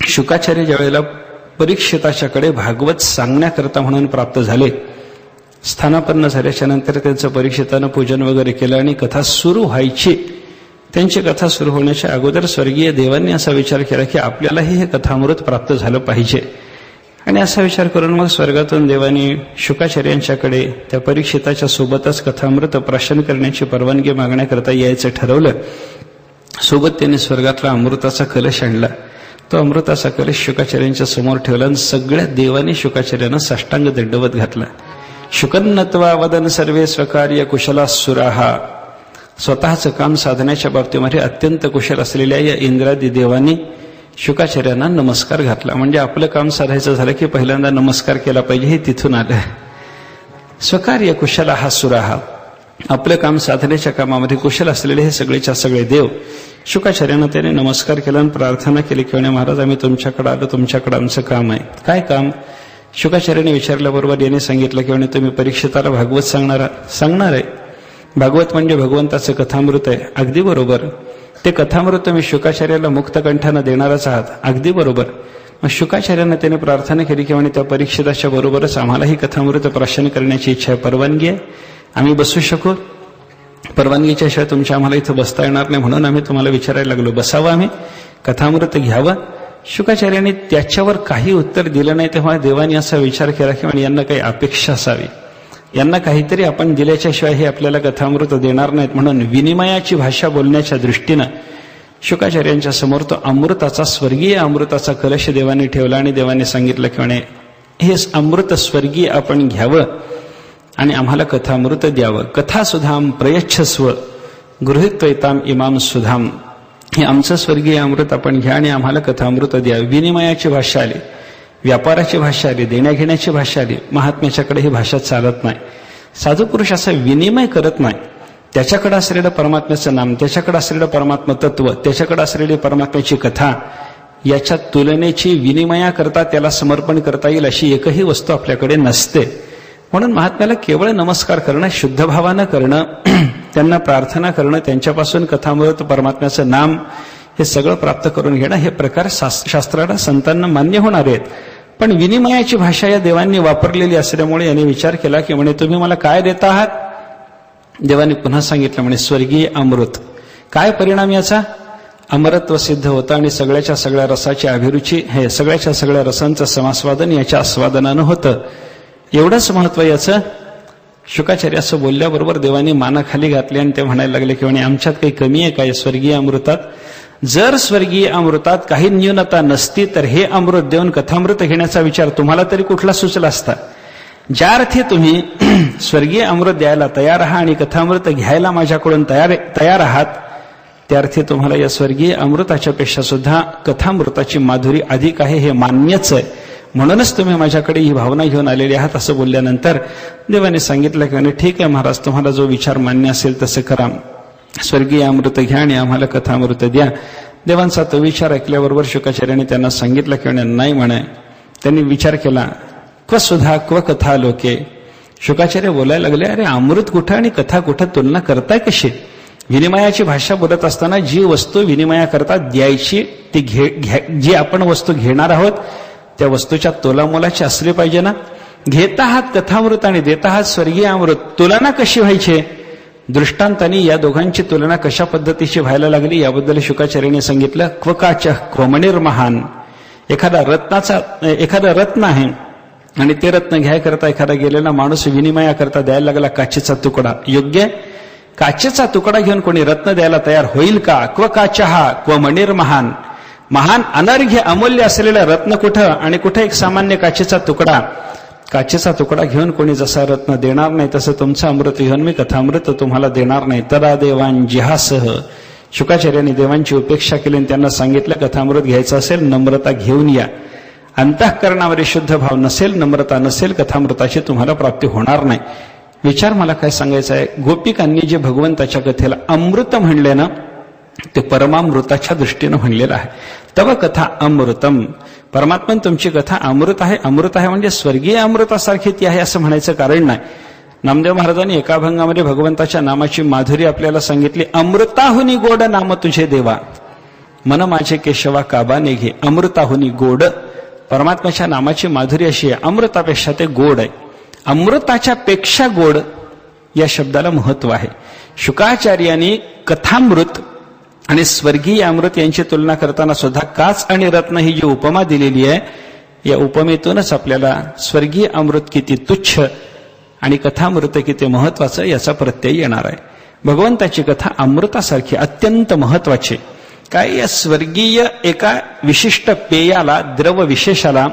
शुकाचार्य ज्यावेळेला परीक्षिताच्याकडे भागवत सांगण्याकरता म्हणून प्राप्त झाले, स्थानापन्न झाल्याच्या नंतर त्यांचं परीक्षितानं पूजन वगैरे केलं आणि कथा सुरू व्हायची. त्यांची कथा सुरू होण्याच्या अगोदर स्वर्गीय देवांनी असा विचार केला की आपल्यालाही हे कथामृत प्राप्त झालं पाहिजे. आणि असा विचार करून मग स्वर्गातून देवांनी शुकाचार्यांच्याकडे त्या परीक्षिताच्या सोबतच कथामृत प्राशन करण्याची परवानगी मागण्याकरता यायचं ठरवलं. सोबत त्यांनी स्वर्गातला अमृताचा कलश आणला. तो अमृताचा कलश शुकाचार्यांच्या समोर ठेवला आणि सगळ्या देवांनी शुकाचार्यांना साष्टांग दंडवत घातला. शुकन्नत्वा वदन सर्वे स्वकार्य कुशलासुराहा, स्वतःचं काम साधण्याच्या बाबतीमध्ये अत्यंत कुशल असलेल्या या इंद्रादी देवांनी शुकाचार्यांना नमस्कार घातला. म्हणजे आपलं काम साधायचं झालं की पहिल्यांदा नमस्कार केला पाहिजे, हे तिथून आलं. स्वकार्य कुशलाहा सुराहा, आपलं काम साधण्याच्या कामामध्ये कुशल असलेले हे सगळेच्या सगळे देव. शुकाचार्यांना त्याने नमस्कार केला आणि प्रार्थना केली की महाराज आम्ही तुमच्याकडे आलो, तुमच्याकडे आमचं काम आहे. काय काम? शुकाचार्याने विचारल्याबरोबर याने सांगितलं की तुम्ही परीक्षिताला भागवत सांगणार आहे. भागवत म्हणजे भगवंताचं कथामृत आहे. अगदी बरोबर. ते कथामृत मी शुकाचार्याला मुक्तकंठानं देणारच आहात. अगदी बरोबर. मग शुकाचार्यांना त्याने प्रार्थना केली की त्या परीक्षिताच्या बरोबरच आम्हालाही कथामृत प्राशन करण्याची इच्छा आहे, परवानगी आहे, आम्ही बसू शकू? परवानगीच्या शिवाय तुमच्या आम्हाला इथं बसता येणार नाही, म्हणून आम्ही तुम्हाला विचारायला लागलो, बसावं आम्ही, कथामृत घ्यावं? शुकाचार्यांनी त्याच्यावर काही उत्तर दिलं नाही. तेव्हा देवानी असा विचार केला की यांना काही अपेक्षा असावी, यांना काहीतरी आपण दिल्याच्या शिवाय हे आपल्याला कथामृत देणार नाहीत. म्हणून विनिमयाची भाषा बोलण्याच्या दृष्टीनं शुकाचार्यांच्या समोर तो अमृताचा, स्वर्गीय अमृताचा कलश देवाने ठेवला आणि देवाने सांगितलं की हे अमृत स्वर्गीय आपण घ्यावं आणि आम्हाला कथामृत द्यावं. कथा सुधाम प्रयच्छस्व गृहीत्वैताम इमाम सुधाम, हे आमचं स्वर्गीय अमृत आपण घ्या आणि आम्हाला कथामृत द्या. विनिमयाची भाषा आली, व्यापाराची भाषा आली, देण्याघेण्याची भाषा आली. महात्म्याच्याकडे ही भाषा चालत नाही. साधू पुरुष असा विनिमय करत नाही. त्याच्याकडे असलेलं परमात्म्याचं नाम, त्याच्याकडे असलेलं परमात्म तत्व, त्याच्याकडे असलेली परमात्म्याची कथा, याच्या तुलनेची विनिमयाकरता त्याला समर्पण करता येईल अशी एकही वस्तू आपल्याकडे नसते. म्हणून महात्म्याला केवळ नमस्कार करणं, शुद्ध भावानं करणं, त्यांना प्रार्थना करणं, त्यांच्यापासून कथामृत, परमात्म्याचं नाम हे सगळं प्राप्त करून घेणं, हे प्रकार शास्त्राला, संतांना मान्य होणार आहेत. पण विनिमयाची भाषा या देवांनी वापरलेली असल्यामुळे याने विचार केला की म्हणे तुम्ही मला काय देत आहात? देवांनी पुन्हा सांगितलं म्हणे स्वर्गीय अमृत. काय परिणाम याचा? अमरत्व सिद्ध होतं आणि सगळ्याच्या सगळ्या रसाची अभिरुची, हे सगळ्याच्या सगळ्या रसांचं समास्वादन याच्या आस्वादनानं होतं. एवढंच महत्व याचं. शुकाचार्य असं बोलल्याबरोबर देवांनी मानाखाली घातली आणि ते म्हणायला लागले की म्हणे आमच्यात काही कमी आहे का या स्वर्गीय अमृतात? जर स्वर्गीय अमृतात काही न्यूनता नसती तर हे अमृत देऊन कथामृत घेण्याचा विचार तुम्हाला तरी कुठला सुचला असता? ज्या अर्थी तुम्ही स्वर्गीय अमृत द्यायला तयार आहात आणि कथामृत घ्यायला माझ्याकडून तयार आहात, त्या अर्थी तुम्हाला या स्वर्गीय अमृताच्या पेक्षा सुद्धा कथामृताची माधुरी अधिक आहे हे मान्यच आहे. म्हणूनच तुम्ही माझ्याकडे ही भावना घेऊन आलेली आहात. असं बोलल्यानंतर देवाने सांगितलं की ठीक आहे महाराज, तुम्हाला जो विचार मान्य असेल तसं करा. स्वर्गीय अमृत घ्या आणि आम्हाला कथामृत द्या. देवांचा तो विचार ऐकल्याबरोबर शुकाचार्याने त्यांना सांगितलं की नाही म्हणे. त्यांनी विचार केला, क्व सुधा क्व कथा लोके. शुकाचार्य बोलायला लागले, अरे अमृत कुठं आणि कथा कुठं तुलना करताय कशी? विनिमयाची भाषा बोलत असताना जी वस्तू विनिमयाकरता द्यायची ती जी आपण वस्तू घेणार आहोत त्या वस्तूच्या तोलामोलाची असली पाहिजे ना. घेत आहात कथामृत आणि देत आहात स्वर्गीय अमृत, तुलना कशी व्हायची? दृष्टांतांनी या दोघांची तुलना कशा पद्धतीची व्हायला लागली याबद्दल शुकाचार्याने सांगितलं. क्वकाच क्वमणिर्महान. एखादा रत्न आहे आणि ते रत्न घ्यायकरता एखादा गेलेला माणूस विनिमयाकरता द्यायला लागला काचेचा तुकडा. योग्य? काचेचा तुकडा घेऊन कोणी रत्न द्यायला तयार होईल का? क्वकाचहा क्वमणिर्महान. महान अनर्घ्य अमूल्य असलेलं रत्न कुठं आणि कुठं एक सामान्य काचेचा तुकडा. काचेचा तुकडा घेऊन कोणी जसा रत्न देणार नाही तसं तुमचं अमृत घेऊन मी कथामृत तुम्हाला देणार नाही. तदा देवान जिहासह. शुकाचार्यांनी देवांची उपेक्षा केली आणि त्यांना सांगितलं कथामृत घ्यायचं असेल नम्रता घेऊन या. अंतःकरणावर शुद्ध भाव नसेल, नम्रता नसेल, कथामृताची तुम्हाला प्राप्ती होणार नाही. विचार मला काय सांगायचा आहे, गोपिकांनी जे भगवंताच्या कथेला अमृत म्हणले ना ते परमामृताच्या दृष्टीनं म्हणलेलं आहे. तव कथा अमृतम. परमात्मा तुमची कथा अमृत आहे. अमृत आहे म्हणजे स्वर्गीय अमृतासारखी ती आहे असं म्हणायचं कारण नाही. नामदेव महाराजांनी एका अभंगामध्ये भगवंताच्या नामाची माधुरी आपल्याला सांगितली. अमृताहुनी गोड नाम तुझे देवा, मन माझे केशवा काबा नेघे. अमृताहुनी गोड. परमात्म्याच्या नामाची माधुरी अशी आहे, अमृतापेक्षा ते गोड आहे. अमृताच्या पेक्षा गोड या शब्दाला महत्व आहे. शुकाचार्यांनी कथामृत आणि स्वर्गीय अमृत यांची तुलना करताना सुद्धा काच आणि रत्न ही जी उपमा दिलेली आहे या उपमेतूनच आपल्याला स्वर्गीय अमृत किती तुच्छ आणि कथामृत किती महत्वाचं याचा प्रत्यय येणार आहे. भगवंताची कथा अमृतासारखी अत्यंत महत्वाची. काय या स्वर्गीय एका विशिष्ट पेयाला, द्रव विशेषाला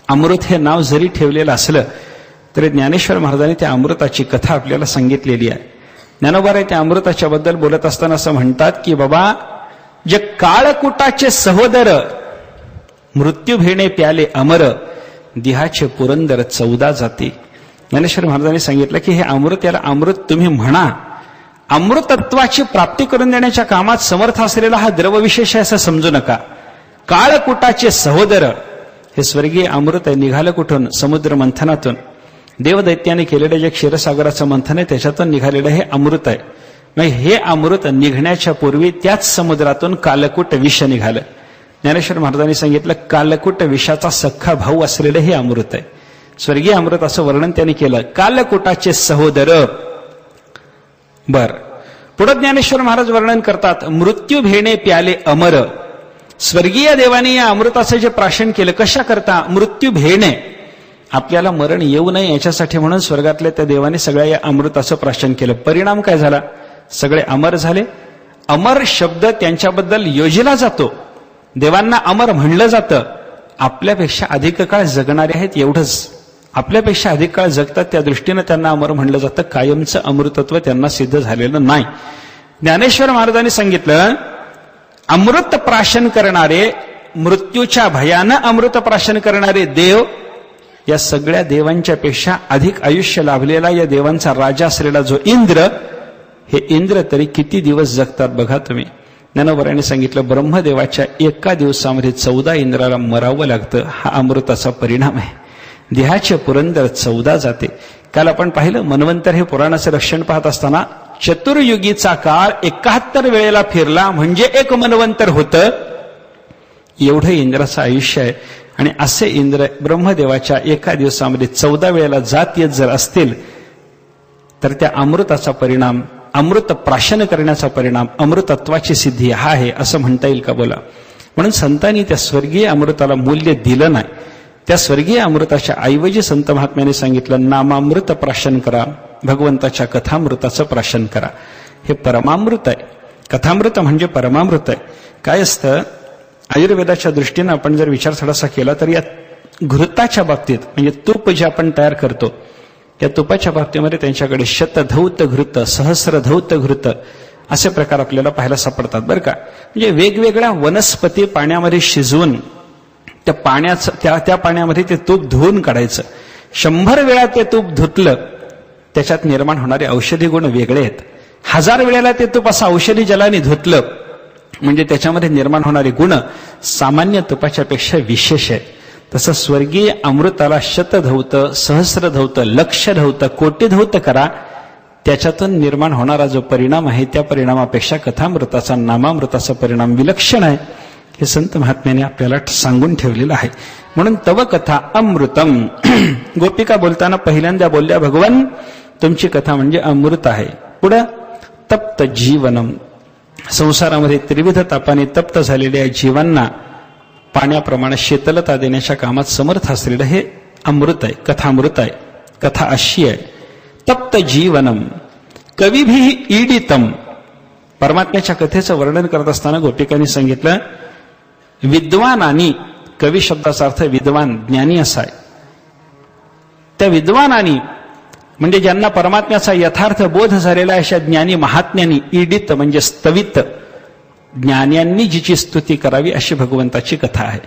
अमृत हे नाव जरी ठेवलेलं असलं तरी ज्ञानेश्वर महाराजांनी त्या अमृताची कथा आपल्याला सांगितलेली आहे. ज्ञानोबा त्या अमृताच्या बद्दल बोलत असताना असं म्हणतात की बाबा जे काळकुटाचे सहोदर मृत्यू भेणे प्याले अमर, दिहाचे पुरंदर 14 जाती. ज्ञानेश्वर महाराजांनी सांगितलं की हे अमृत, याला अमृत तुम्ही म्हणा. अमृतत्वाची प्राप्ती करून देण्याच्या कामात समर्थ असलेला हा द्रवविशेष आहे असं समजू नका. काळकुटाचे सहोदर हे स्वर्गीय अमृत आहे. निघालं कुठून? समुद्र मंथनातून. देवदैत्याने केलेलं जे क्षीरसागराचं मंथन आहे त्याच्यातून निघालेलं हे अमृत आहे. मग हे अमृत निघण्याच्या पूर्वी त्याच समुद्रातून कालकूट विष निघालं. ज्ञानेश्वर महाराजांनी सांगितलं कालकूट विषाचा सख्खा भाऊ असलेलं हे अमृत आहे. स्वर्गीय अमृत असं वर्णन त्यांनी केलं. कालकूटाचे सहोदर. बर, पुढे ज्ञानेश्वर महाराज वर्णन करतात मृत्यू भेणे प्याले अमर. स्वर्गीय देवाने या अमृताचं जे प्राशन केलं कशा करता? मृत्यू भेणे, आपल्याला मरण येऊ नये याच्यासाठी म्हणून स्वर्गातल्या त्या देवाने सगळ्या या अमृताचं प्राशन केलं. परिणाम काय झाला? सगळे अमर झाले. अमर शब्द त्यांच्याबद्दल योजला जातो. देवांना अमर म्हणलं जातं. आपल्यापेक्षा अधिक काळ जगणारे आहेत एवढंच. आपल्यापेक्षा अधिक काळ जगतात त्या दृष्टीनं त्यांना अमर म्हणलं जातं. कायमचं अमृतत्व त्यांना सिद्ध झालेलं नाही. ज्ञानेश्वर महाराजांनी सांगितलं अमृत प्राशन करणारे, मृत्यूच्या भयानं अमृत प्राशन करणारे देव, या सगळ्या देवांच्या पेक्षा अधिक आयुष्य लाभलेला या देवांचा राजा असलेला जो इंद्र, हे इंद्र तरी किती दिवस जगतात बघा तुम्ही. ज्ञानोबरांनी सांगितलं ब्रह्मदेवाच्या एका दिवसामध्ये 14 इंद्राला मरावं लागतं. हा अमृताचा परिणाम आहे. देहाचे पुरंदर 14 जाते. काल आपण पाहिलं मन्वंतर हे पुराणाचं रक्षण पाहत असताना चतुर्युगीचा काळ 71 वेळेला फिरला म्हणजे एक मन्वंतर होतं. एवढं इंद्राचं आयुष्य आहे आणि असे इंद्र ब्रह्मदेवाच्या एका दिवसामध्ये 14 वेळेला जात येत जर असतील तर त्या अमृताचा परिणाम, अमृत प्राशन करण्याचा परिणाम, अमृतत्वाची सिद्धी हा आहे असं म्हणता येईल का बोला? म्हणून संतांनी त्या स्वर्गीय अमृताला मूल्य दिलं नाही. त्या स्वर्गीय अमृताच्या ऐवजी संत महात्म्याने सांगितलं नामामृत प्राशन करा, भगवंताच्या कथामृताचं प्राशन करा. हे परमामृत आहे. कथामृत म्हणजे परमामृत आहे. काय असतं, आयुर्वेदाच्या दृष्टीनं आपण जर विचार थोडासा केला तर या घृताच्या बाबतीत म्हणजे तूप जे आपण तयार करतो त्या तुपाच्या बाबतीमध्ये त्यांच्याकडे शतधौत घृत, सहस्रधौत घृत असे प्रकार आपल्याला पाहायला सापडतात बरं का. म्हणजे वेगवेगळ्या वनस्पती पाण्यामध्ये शिजवून त्या पाण्याचं त्या पाण्यामध्ये ते तूप धुवून काढायचं. 100 वेळा ते तूप धुतलं त्याच्यात निर्माण होणारे औषधी गुण वेगळे आहेत. 1000 वेळेला ते तूप असं औषधी जलाने धुतलं म्हणजे त्याच्यामध्ये निर्माण होणारे गुण सामान्य तुपाच्या पेक्षा विशेष आहेत. तसं स्वर्गीय अमृताला शतधौत, सहस्रधौत, लक्षधौत, कोटीधौत करा. त्याच्यातून निर्माण होणारा जो परिणाम आहे त्या परिणामापेक्षा कथामृताचा, नामामृताचा परिणाम विलक्षण आहे. हे संत महात्म्याने आपल्याला सांगून ठेवलेलं आहे. म्हणून तव कथा अमृतम. गोपिका बोलताना पहिल्यांदा बोलल्या भगवान तुमची कथा म्हणजे अमृत आहे. पुढं तप्त जीवनम. संसारामध्ये त्रिविध तापाने तप्त झालेल्या जीवांना पाण्याप्रमाणे शीतलता देण्याच्या कामात समर्थ असलेलं हे अमृत आहे, कथामृत आहे. कथा अशी आहे. तप्त जीवनम कविभी ईडितम. परमात्म्याच्या कथेचं वर्णन करत असताना गोपिकांनी सांगितलं विद्वानानी, कवी शब्दाचा अर्थ विद्वान, ज्ञानी असा आहे. त्या विद्वानानी म्हणजे ज्यांना परमात्म्याचा यथार्थ बोध झालेला अशा ज्ञानी महात्म्यांनी, ईडित म्हणजे स्तवित, ज्ञान्यांनी जिची स्तुती करावी अशी भगवंताची कथा आहे.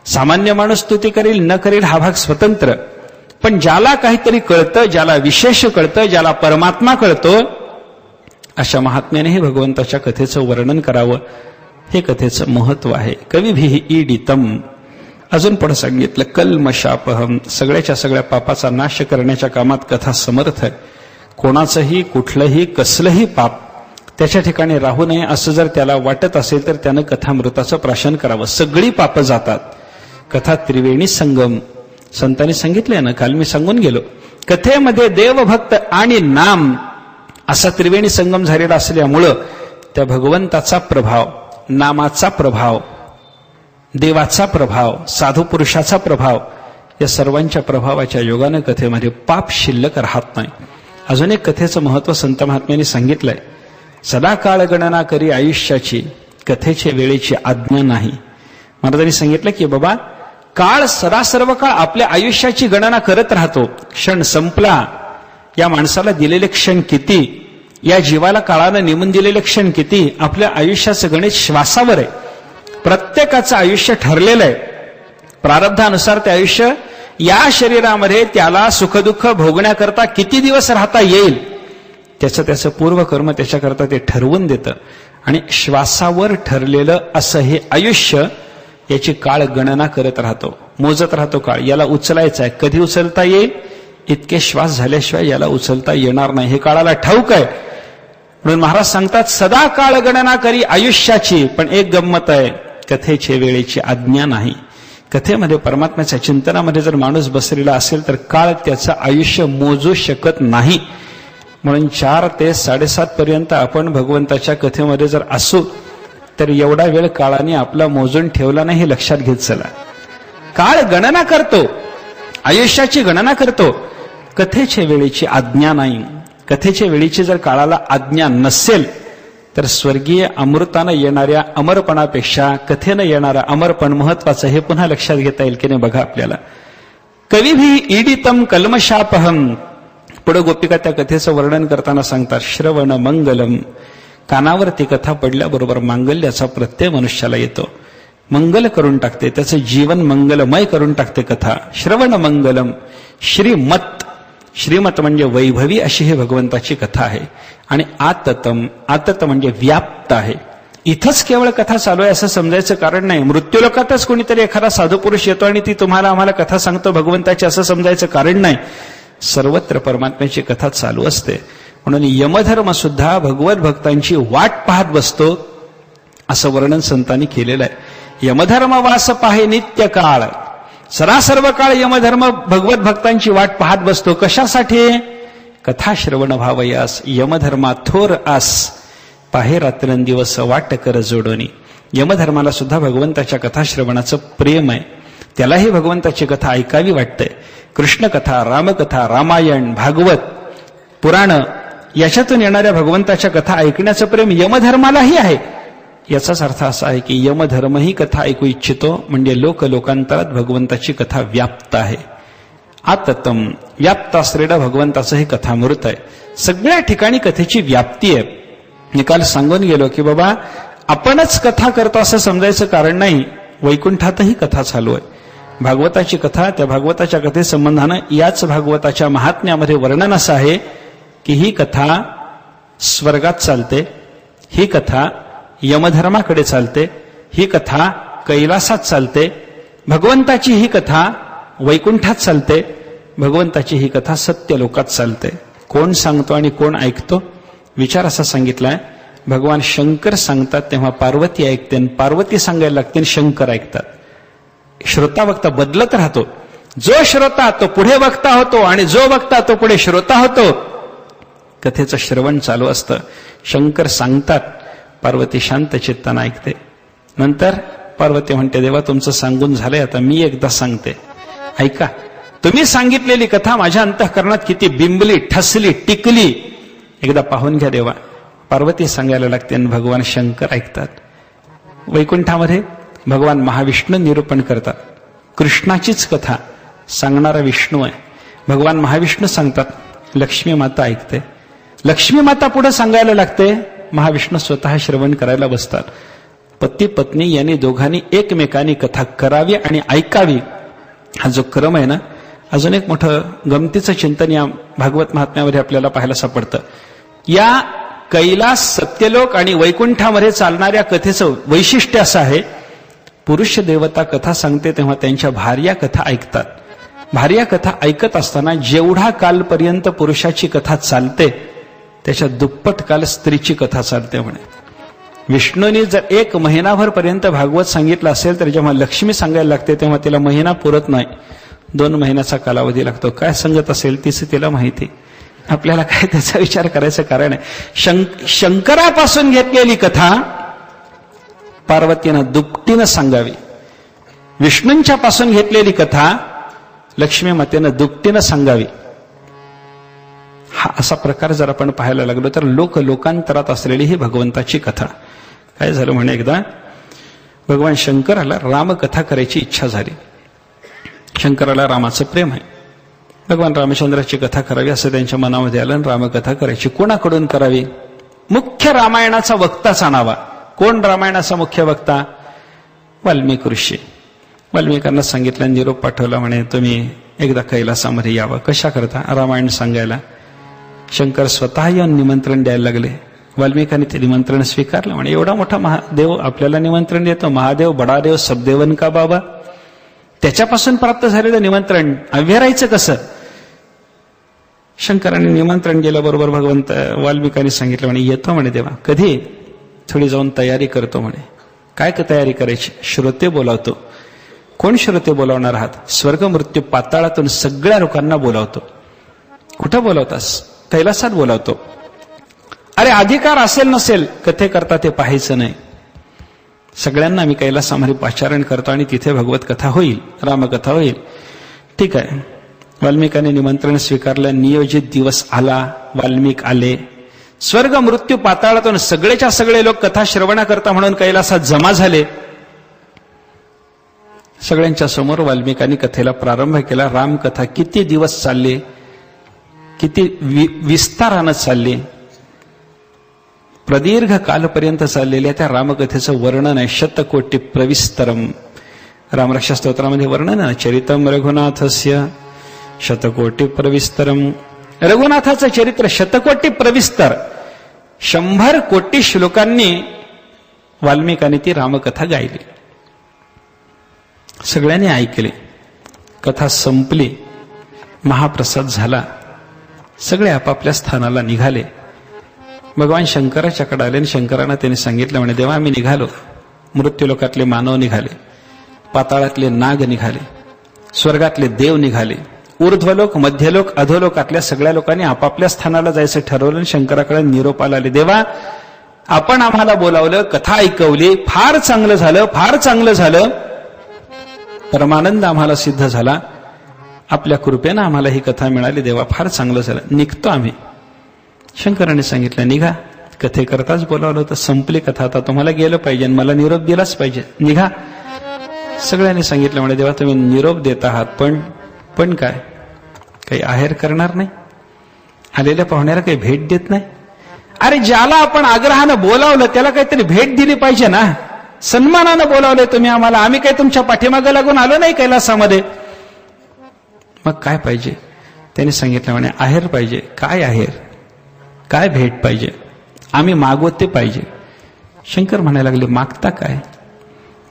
सामान्य माणूस स्तुती करेल न करेल हा भाग स्वतंत्र, पण ज्याला काहीतरी कळतं, ज्याला विशेष कळतं, ज्याला परमात्मा कळतो अशा महात्म्यानेही भगवंताच्या कथेचं वर्णन करावं. हे कथेचं महत्व आहे. कविभिः ईडितम. अजून पुढे सांगितलं कल्मशापहम. सगळ्याच्या सगळ्या पापाचा नाश करण्याच्या कामात कथा समर्थ आहे. कोणाचंही कुठलंही कसलंही पाप त्याच्या ठिकाणी राहू नये असं जर त्याला वाटत असेल तर त्यानं कथामृताचं प्राशन करावं. सगळी पापं जातात. कथा त्रिवेणी संगम. संतांनी सांगितलंय ना, काल मी सांगून गेलो. कथेमध्ये देवभक्त आणि नाम असा त्रिवेणी संगम झालेला असल्यामुळं त्या भगवंताचा प्रभाव, नामाचा प्रभाव, देवाचा प्रभाव, साधू पुरुषाचा प्रभाव, या सर्वांच्या प्रभावाच्या योगानं कथेमध्ये पाप शिल्लक राहत नाही. अजून एक कथेचं महत्व संत महात्म्यांनी सांगितलंय. सदा काळ गणना करी आयुष्याची, कथेच्या वेळेची आज्ञा नाही. महाराजांनी सांगितलं की बाबा काळ सदा सर्व काळ आपल्या आयुष्याची गणना करत राहतो. क्षण संपला, या माणसाला दिलेले क्षण किती, या जीवाला काळानं नेमून दिलेले क्षण किती, आपल्या आयुष्याचं गणित श्वासावर आहे. प्रत्येकाचं आयुष्य ठरलेलं आहे. प्रारब्धानुसार ते आयुष्य या शरीरामध्ये त्याला सुखदुःख भोगण्याकरता किती दिवस राहता येईल त्याचं पूर्वकर्म त्याच्याकरता ते ठरवून देतं. आणि श्वासावर ठरलेलं असं हे आयुष्य, याची काळ गणना करत राहतो, मोजत राहतो. काळ याला उचलायचा आहे, कधी उचलता येईल, इतके श्वास झाल्याशिवाय याला उचलता येणार नाही, हे काळाला ठाऊक आहे. म्हणून महाराज सांगतात सदा काळ गणना करी आयुष्याची. पण एक गंमत आहे, कथेचे वेळेची आज्ञा नाही. कथेमध्ये परमात्म्याच्या चिंतनामध्ये जर माणूस बसलेला असेल तर काळ त्याचं आयुष्य मोजू शकत नाही. म्हणून 4 ते 7:30 पर्यंत आपण भगवंताच्या कथेमध्ये जर असू तर एवढा वेळ काळाने आपला मोजून ठेवला नाही हे लक्षात घेत चला. काळ गणना करतो, आयुष्याची गणना करतो, कथेच्या वेळेची आज्ञा नाही. कथेच्या वेळेची जर काळाला आज्ञा नसेल तर स्वर्गीय अमृतानं येणाऱ्या अमरपणापेक्षा कथेनं येणारा अमरपण महत्वाचं, हे पुन्हा लक्षात घेता येईल की नाही बघा आपल्याला. कविभिः ईडितम कल्मशापहम. पुढे गोपिका त्या कथेचं वर्णन करताना सांगतात श्रवण मंगलम. कानावर ती कथा पडल्याबरोबर मांगल्याचा प्रत्यय मनुष्याला येतो, मंगल करून टाकते, त्याचं जीवन मंगलमय करून टाकते कथा. श्रवण मंगलम. श्रीमत. श्रीमत म्हणजे वैभवी अशी ही भगवंताची कथा आहे. आणि आततम. आतत म्हणजे व्याप्त आहे. इथंच केवळ कथा चालू आहे असं समजायचं कारण नाही. मृत्यूलोकातच कोणीतरी एखादा साधू पुरुष येतो आणि ती तुम्हाला आम्हाला कथा सांगतो भगवंताची असं समजायचं कारण नाही. सर्वत्र परमात्म्याची कथा चालू असते. म्हणून यमधर्म सुद्धा भगवत भक्तांची वाट पाहत बसतो असं वर्णन संतांनी केलेलं आहे. यमधर्म वास पाहे नित्य काळ. सदा सर्व काळ यमधर्म भगवत भक्तांची वाट पाहत बसतो. कशासाठी? कथा श्रवण व्हावयास यमधर्मा थोर आस, पाहे रात्रंदिवस वाट कर जोडोनी. यमधर्माला सुद्धा भगवंताच्या कथा श्रवणाचं प्रेम आहे. त्यालाही भगवंताची कथा ऐकावी वाटते. कृष्णकथा, रामकथा, रामायण, भागवत, पुराण याच्यातून येणाऱ्या भगवंताच्या कथा ऐकण्याचं प्रेम यमधर्मालाही आहे. याचाच अर्थ असा आहे की यमधर्मही कथा ऐकू इच्छितो, म्हणजे लोकांतरात भगवंताची कथा व्याप्त आहे. आततम व्याप्त असलेलं भगवंताचं हे कथामृत आहे. सगळ्या ठिकाणी कथेची व्याप्ती आहे. मी काल सांगून गेलो की बाबा आपणच कथा करतो असं समजायचं कारण नाही. वैकुंठातही कथा चालू आहे. भागवताची कथा, त्या भागवताच्या कथेसंबंधानं याच भागवताच्या महात्म्यामध्ये वर्णन असं आहे की ही कथा स्वर्गात चालते, ही कथा यमधर्माकडे चालते, ही कथा कैलासात चालते, भगवंताची ही कथा वैकुंठात चालते, भगवंताची ही कथा सत्यलोकात चालते. कोण सांगतो आणि कोण ऐकतो? विचार असा सांगितलाय. भगवान शंकर सांगतात तेव्हा पार्वती ऐकते, आणि पार्वती सांगायला लागते आणि शंकर ऐकतात. श्रोता वक्ता बदलत राहतो. जो श्रोता तो पुढे वक्ता होतो, आणि जो वक्ता तो पुढे श्रोता होतो. कथेचं श्रवण चालू असतं. शंकर सांगतात, पार्वती शांत चित्तानं ऐकते. नंतर पार्वती म्हणते, देवा तुमचं सांगून झालंय, आता मी एकदा सांगते, ऐका. तुम्ही सांगितलेली कथा माझ्या अंतःकरणात किती बिंबली, ठसली, टिकली, एकदा पाहून घ्या देवा. पार्वती सांगायला लागते आणि भगवान शंकर ऐकतात. वैकुंठामध्ये भगवान महाविष्णू निरूपण करतात. कृष्णाचीच कथा सांगणारा विष्णू आहे. भगवान महाविष्णू सांगतात, लक्ष्मी माता ऐकते. लक्ष्मी माता पुढे सांगायला लागते, महाविष्णू स्वतः श्रवण करायला बसतात. पती पत्नी यांनी दोघांनी एकमेकांनी कथा करावी आणि ऐकावी, हा जो क्रम आहे ना, अजून एक मोठं गमतीचं चिंतन या भागवत महात्म्यामध्ये आपल्याला पाहायला सापडतं. या कैलास, सत्यलोक आणि वैकुंठामध्ये चालणाऱ्या कथेचं वैशिष्ट्य असं आहे, पुरुष देवता कथा सांगते तेव्हा त्यांच्या भार्या कथा ऐकतात. भार्या कथा ऐकत असताना जेवढा कालपर्यंत पुरुषाची कथा चालते त्याच्या दुप्पट काल स्त्रीची कथा चालते म्हणे. विष्णूने जर 1 महिनाभर पर्यंत भागवत सांगितलं असेल तर जेव्हा लक्ष्मी सांगायला लागते तेव्हा तिला महिना पुरत नाही, 2 महिन्याचा कालावधी लागतो. काय सांगत असेल तिचं तिला माहिती. आपल्याला काय त्याचा विचार करायचं कारण आहे. शंकरापासून घेतलेली कथा पार्वतीनं दुपटीनं सांगावी. विष्णूंच्या पासून घेतलेली कथा लक्ष्मी मातेनं दुपटीनं सांगावी. हा असा प्रकार जर आपण पाहायला लागलो तर लोकांतरात असलेली ही भगवंताची कथा. काय झालं म्हणे, एकदा भगवान शंकराला रामकथा करायची इच्छा झाली. शंकराला रामाचं प्रेम आहे. भगवान रामचंद्राची कथा करावी असं त्यांच्या मनामध्ये आलं, आणि रामकथा करायची. कोणाकडून करावी? मुख्य रामायणाचा वक्ताच आणावा. कोण रामायणाचा मुख्य वक्ता? वाल्मिक ऋषी. वाल्मिकांना सांगितलं, निरोप पाठवला, म्हणे तुम्ही एकदा कैलासामध्ये यावं. कशा करता? रामायण सांगायला. शंकर स्वतः येऊन निमंत्रण द्यायला लागले. वाल्मिकांनी ते निमंत्रण स्वीकारलं. म्हणे एवढा मोठा महादेव आपल्याला निमंत्रण देतो, महादेव बडादेव सबदेवन का बाबा, त्याच्यापासून प्राप्त झालेलं निमंत्रण अव्हेरायचं कसं? शंकरांनी निमंत्रण गेल्याबरोबर भगवंत वाल्मिकांनी सांगितलं, म्हणे येतो म्हणे देवा. कधी? थोडी जाऊन तयारी करतो म्हणे. काय तयारी करायची? श्रोते बोलावतो. कोण श्रोते बोलावणार आहात? स्वर्ग मृत्यू पाताळातून सगळ्या लोकांना बोलावतो. कुठं बोलावतास? कैलासात बोलावतो. अरे अधिकार असेल नसेल कथेकरता ते पाहायचं नाही. सगळ्यांना मी कैलासामध्ये पाचारण करतो आणि तिथे भगवत कथा होईल, रामकथा होईल. ठीक आहे. वाल्मिकांनी निमंत्रण स्वीकारलं. नियोजित दिवस आला. वाल्मिक आले. स्वर्ग मृत्यू पाताळातून सगळेच्या सगळे लोक कथा श्रवणाकरता म्हणून कैलासात जमा झाले. सगळ्यांच्या समोर वाल्मिकांनी कथेला प्रारंभ केला. रामकथा किती दिवस चालली, किती विस्तारानं चालली, प्रदीर्घ कालपर्यंत चाललेल्या त्या रामकथेचं वर्णन आहे. शतकोटी प्रविस्तरम. रामरक्षा स्तोत्रामध्ये वर्णन आहे. चरितम रघुनाथस्य शतकोटी प्रविस्तरम. रघुनाथाचं चरित्र शतकोटी प्रविस्तर. 100 कोटी श्लोकांनी वाल्मिकांनी ती रामकथा गायली. सगळ्यांनी ऐकले. कथा संपली. महाप्रसाद झाला. सगळे आपापल्या स्थानाला निघाले. भगवान शंकराच्याकडे आले आणि शंकरांना त्यांनी सांगितलं, म्हणे देवा आम्ही निघालो. मृत्यूलोकातले मानव निघाले, पाताळातले नाग निघाले, स्वर्गातले देव निघाले. ऊर्ध्वलोक, मध्यलोक, अधोलोकातल्या सगळ्या लोकांनी आपापल्या स्थानाला जायचं ठरवलं. शंकराकडे निरोपाला आले. देवा, आपण आम्हाला बोलावलं, कथा ऐकवली, फार चांगलं झालं, फार चांगलं झालं, परमानंद आम्हाला सिद्ध झाला, आपल्या कृपेनं आम्हाला ही कथा मिळाली. देवा, फार चांगलं झालं, निघतो आम्ही. शंकराने सांगितलं, निघा, कथेकरताच बोलावलं होतं, संपली कथा, आता तुम्हाला गेलं पाहिजे, मला निरोप दिलाच पाहिजे, निघा. सगळ्यांनी सांगितलं, म्हणजे देवा तुम्ही निरोप देत आहात, पण काय, काही आहेर करणार नाही, आलेल्या पाहुण्याला काही भेट देत नाही. अरे ज्याला आपण आग्रहानं बोलावलं त्याला काहीतरी भेट दिली पाहिजे ना, सन्मानानं बोलावलंय तुम्ही आम्हाला, आम्ही काही तुमच्या पाठीमागं लागून आलो नाही कैलासामध्ये, मग काय पाहिजे. त्यांनी सांगितलं, म्हणे आहेर पाहिजे. काय आहेर, काय भेट पाहिजे, आम्ही मागवत ते पाहिजे. शंकर म्हणायला लागले, मागता काय.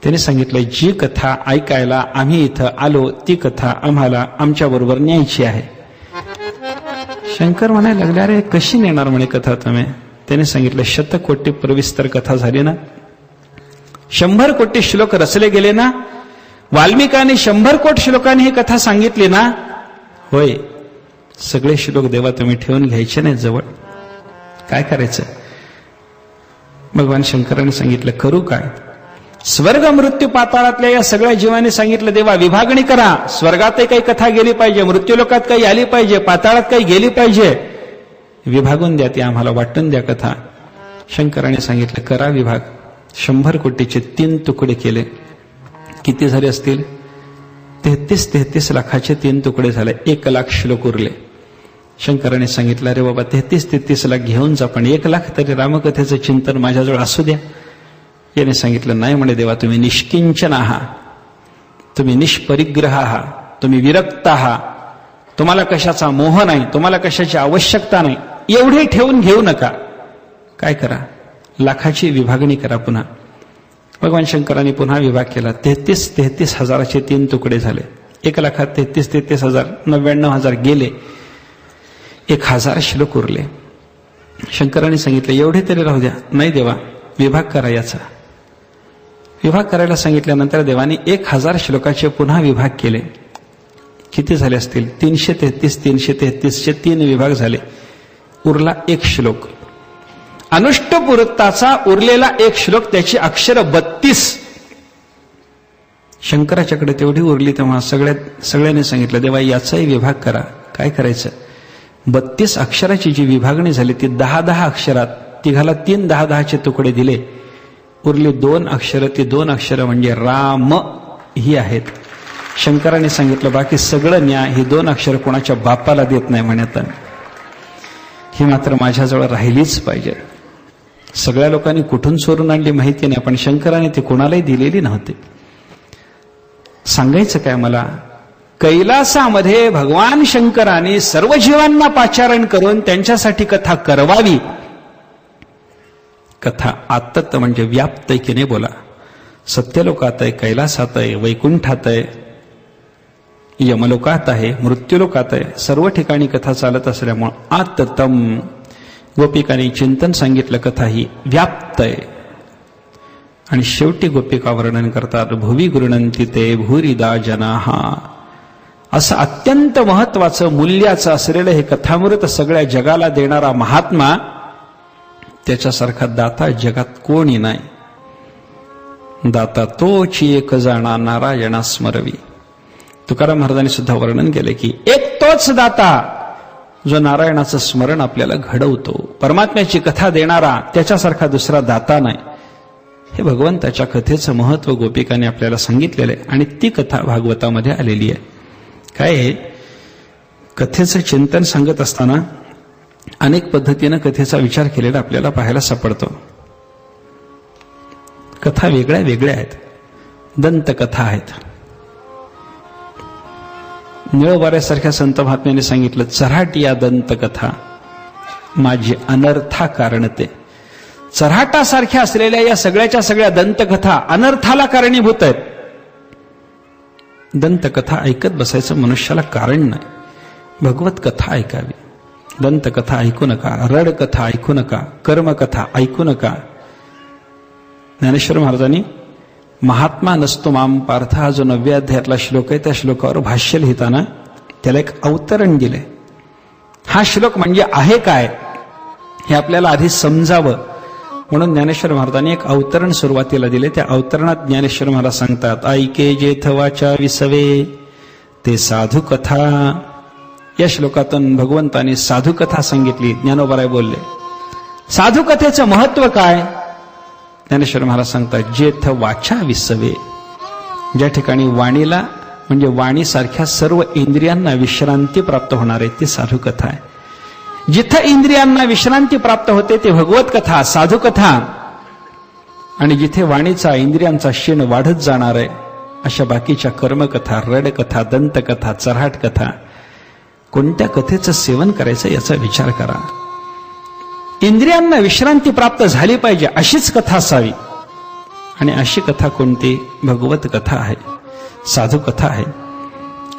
त्यांनी सांगितलं, जी कथा ऐकायला आम्ही इथं आलो ती कथा आम्हाला आमच्या बरोबर न्यायची आहे. शंकर म्हणायला लागले, अरे कशी नेणार म्हणे कथा तुम्ही. त्याने सांगितलं, शतकोटी प्रविस्तर कथा झाली ना, 100 कोटी श्लोक रचले गेले ना, वाल्मिकांनी 100 कोटी श्लोकांनी ही कथा सांगितली ना. होय, सगळे श्लोक देवा तुम्ही ठेवून घ्यायचे नाही जवळ, काय करायचं. भगवान शंकरांनी सांगितलं, करू काय. स्वर्ग मृत्यू पाताळातल्या या सगळ्या जीवांनी सांगितलं, देवा विभागणी करा, स्वर्गातही काही कथा गेली पाहिजे, मृत्यूलोकात काही आली पाहिजे, पाताळात काही गेली पाहिजे, विभागून द्या, ती आम्हाला वाटून द्या कथा. शंकराने सांगितलं, करा विभाग. 100 कोटीचे 3 तुकडे केले. किती झाले असतील, 33 लाखाचे 3 तुकडे झाले, 1 लाख श्लोक उरले. शंकराने सांगितलं, अरे बाबा 33 लाख घेऊन जा, पण 1 लाख तरी रामकथेचं चिंतन माझ्याजवळ असू द्या. याने सांगितलं, नाही म्हणे देवा, तुम्ही निष्किंचन आहात, तुम्ही निष्परिग्रह आहात, तुम्ही विरक्त आहात, तुम्हाला कशाचा मोह नाही, तुम्हाला कशाची आवश्यकता नाही, एवढे ठेवून घेऊ नका. काय करा, लाखाची विभागणी करा पुन्हा. भगवान शंकरांनी पुन्हा विभाग केला. 33 हजाराचे 3 तुकडे झाले. 1 लाखात 33 हजार, 99,000 गेले, 1,000 श्लोक उरले. शंकरांनी सांगितलं, एवढे तरी राहू द्या. नाही देवा, विभाग करा याचा. विभाग करायला सांगितल्यानंतर देवानी 1,000 श्लोकाचे पुन्हा विभाग केले. किती झाले असतील, 333चे 3 विभाग झाले. उरला 1 श्लोक, अनुष्टपुरत्ताचा उरलेला 1 श्लोक, त्याची अक्षर 32. शंकराच्याकडे तेवढी उरली. तेव्हा सगळ्यांनी सांगितलं, देवा याचाही विभाग करा. काय करायचं, 32 अक्षराची जी विभागणी झाली ती 10-10 अक्षरात, तिघाला 3 10-10चे तुकडे दिले. उरली 2 अक्षरं. ती 2 अक्षरं म्हणजे राम ही आहेत. शंकराने सांगितलं, बाकी सगळं न्याय, ही 2 अक्षरं कोणाच्या बापाला देत नाही म्हणत, ही मात्र माझ्याजवळ राहिलीच पाहिजे. सगळ्या लोकांनी कुठून चोरून आणली माहिती नाही, पण शंकराने ती कोणालाही दिलेली नव्हती. सांगायचं काय मला, कैलासामध्ये भगवान शंकराने सर्व जीवांना पाचारण करून त्यांच्यासाठी कथा करवावी. कथा आत्त म्हणजे व्याप्त आहे की नाही बोला. सत्यलोकात आहे, कैलासात आहे, वैकुंठात आहे, यमलोकात आहे, मृत्यूलोकात आहे, सर्व ठिकाणी कथा चालत असल्यामुळे आत्तम गोपिकांनी चिंतन सांगितलं, कथा ही व्याप्त आहे. आणि शेवटी गोपिका वर्णन करतात, भुवी गृणंती ते भूरिदा जनाहा. असं अत्यंत महत्वाचं मूल्याचं असलेलं हे कथामृत सगळ्या जगाला देणारा महात्मा, त्याच्यासारखा दाता जगात कोणी नाही. दाता तोची एक जाणा नारायणा स्मरवी. तुकाराम महाराजांनी सुद्धा वर्णन केले की एक तोच दाता जो नारायणाचं स्मरण आपल्याला घडवतो. परमात्म्याची कथा देणारा त्याच्यासारखा दुसरा दाता नाही. हे भगवंताच्या कथेचं महत्व गोपिकांनी आपल्याला सांगितलेलं आहे आणि ती कथा भागवतामध्ये आलेली आहे. काय आहे, कथेचं चिंतन सांगत असताना अनेक पद्धतीनं कथेचा विचार केलेला आपल्याला पाहायला सापडतो. कथा वेगळ्या वेगळ्या आहेत. दंतकथा आहेत. निळोबाऱ्यासारख्या संत महात्म्याने सांगितलं, चऱ्हाट या दंतकथा माझी अनर्था कारणते. चऱ्हाटासारख्या असलेल्या या सगळ्याच्या सगळ्या दंतकथा अनर्थाला कारणीभूत आहेत. दंतकथा ऐकत बसायचं मनुष्याला कारण नाही. भगवत कथा ऐकावी. दंतकथा ऐकू नका, रडकथा ऐकू नका, कर्मकथा ऐकू नका. ज्ञानेश्वर महाराजांनी महात्मा नसतो माम पार्थ हा जो 9व्या अध्यायातला श्लोक आहे, त्या श्लोकावर भाष्य लिहिताना त्याला एक अवतरण दिलंय. हा श्लोक म्हणजे आहे काय हे आपल्याला आधी समजावं म्हणून ज्ञानेश्वर महाराजांनी एक अवतरण सुरुवातीला दिले. त्या अवतरणात ज्ञानेश्वर महाराज सांगतात, ऐके जेथ वाचा विसवे ते साधू कथा. या श्लोकातून भगवंतांनी साधू कथा सांगितली. ज्ञानोबाराय बोलले, साधू कथेचं महत्व काय? ज्ञानेश्वर महाराज सांगतात, जेथ वाचा विसवे, ज्या ठिकाणी वाणीला म्हणजे वाणीसारख्या सर्व इंद्रियांना विश्रांती प्राप्त होणार आहे ती साधू कथा आहे. जिथं इंद्रियांना विश्रांती प्राप्त होते ते भगवत कथा, साधू कथा. आणि जिथे वाणीचा इंद्रियांचा क्षीण वाढत जाणार आहे अशा बाकीच्या कर्मकथा, रडकथा, दंतकथा, चऱ्हाट कथा, कोणत्या कथेचं सेवन करायचं याचा विचार करा. इंद्रियांना विश्रांती प्राप्त झाली पाहिजे अशीच कथा असावी. आणि अशी कथा कोणती? भगवत कथा आहे, साधू कथा आहे.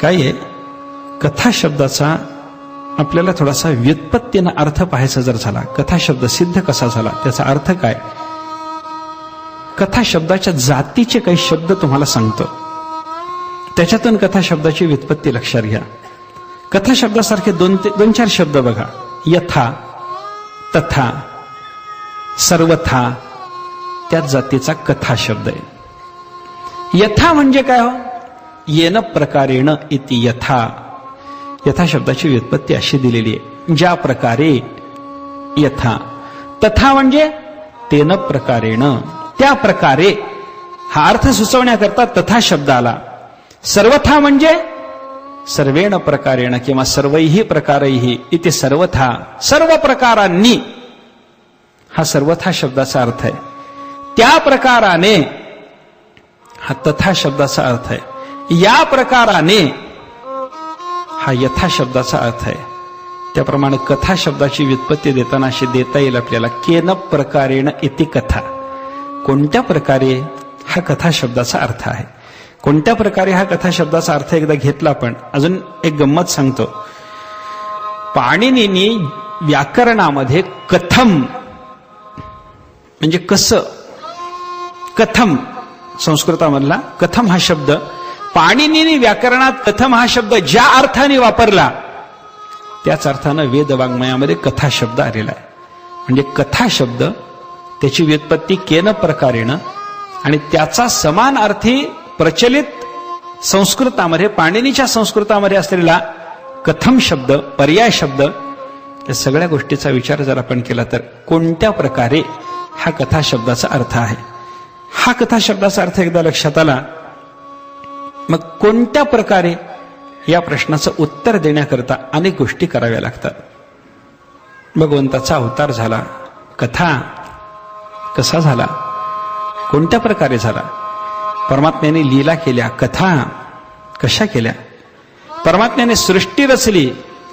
काय आहे? कथा शब्दाचा आपल्याला थोडासा व्युत्पत्तीनं अर्थ पाहायचा जर झाला, कथा शब्द सिद्ध कसा झाला, त्याचा अर्थ काय? कथा शब्दाच्या जातीचे काही शब्द तुम्हाला सांगतो, त्याच्यातून कथा शब्दाची व्युत्पत्ती लक्षात घ्या. कथा शब्दासारखे दोन चार शब्द बघा. यथा, तथा, सर्वथा, त्याच जातीचा कथा शब्द आहे. यथा म्हणजे काय हो? येन प्रकारेण इति यथा. यथा शब्दाची व्युत्पत्ती अशी दिलेली आहे, ज्या प्रकारे. यथा. तथा म्हणजे तेन प्रकारेण, त्या प्रकारे. हा अर्थ सुचवण्याकरता तथा शब्द आला. सर्वथा म्हणजे सर्वेण प्रकारेण किंवा सर्वैहि प्रकारैहि इति सर्वथा, सर्व प्रकारांनी. हा सर्वथा शब्दाचा अर्थ आहे. त्या प्रकाराने हा तथा शब्दाचा अर्थ आहे. या प्रकाराने हा यथा शब्दाचा अर्थ आहे. त्याप्रमाणे कथा शब्दाची व्युत्पत्ती देताना अशी देता येईल आपल्याला, केन प्रकारेण इति कथा. कोणत्या प्रकारे हा कथा शब्दाचा अर्थ आहे. कोणत्या प्रकारे हा कथा शब्दाचा अर्थ एकदा घेतला. पण अजून एक गंमत सांगतो. पाणिनींनी व्याकरणामध्ये कथम म्हणजे कसं, कथम संस्कृतामधला कथम हा शब्द पाणिनींनी व्याकरणात कथम हा शब्द ज्या अर्थाने वापरला त्याच अर्थानं वेद वाङ्मयामध्ये कथा शब्द आलेला आहे. म्हणजे कथा शब्द त्याची व्युत्पत्ती केन प्रकारेण आणि त्याचा समान अर्थी प्रचलित संस्कृतामध्ये, पाणिनीच्या संस्कृतामध्ये असलेला कथम शब्द, पर्याय शब्द, या सगळ्या गोष्टीचा विचार जर आपण केला तर कोणत्या प्रकारे हा कथा शब्दाचा अर्थ आहे. हा कथा शब्दाचा अर्थ एकदा लक्षात आला, मग कोणत्या प्रकारे या प्रश्नाचं उत्तर देण्याकरता अनेक गोष्टी कराव्या लागतात. भगवंताचा अवतार झाला, कथा कसा झाला, कोणत्या प्रकारे झाला. परमात्म्याने लीला केल्या, कथा कशा केल्या. परमात्म्याने सृष्टी रचली,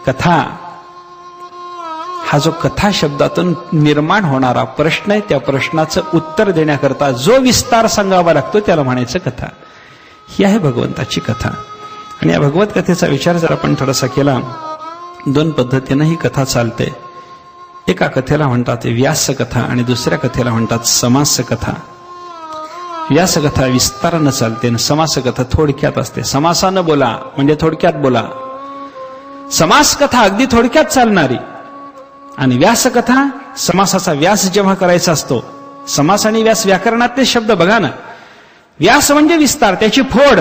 कथा. हा जो कथा शब्दातून निर्माण होणारा प्रश्न आहे त्या प्रश्नाचं उत्तर देण्याकरता जो विस्तार सांगावा लागतो त्याला म्हणायचं कथा. ही आहे भगवंताची कथा. आणि या भगवत कथेचा विचार जर आपण थोडासा केला, दोन पद्धतीनं ही कथा चालते. एका कथेला म्हणतात व्यास कथा आणि दुसऱ्या कथेला म्हणतात समास कथा. व्यास कथा विस्तारानं चालते आणि समास कथा थोडक्यात असते. समासानं बोला म्हणजे थोडक्यात बोला. समास कथा अगदी थोडक्यात चालणारी आणि व्यास कथा समासाचा व्यास जेव्हा करायचा असतो. समास आणि व्यास व्याकरणातले शब्द बघा ना. व्यास म्हणजे विस्तार, त्याची फोड.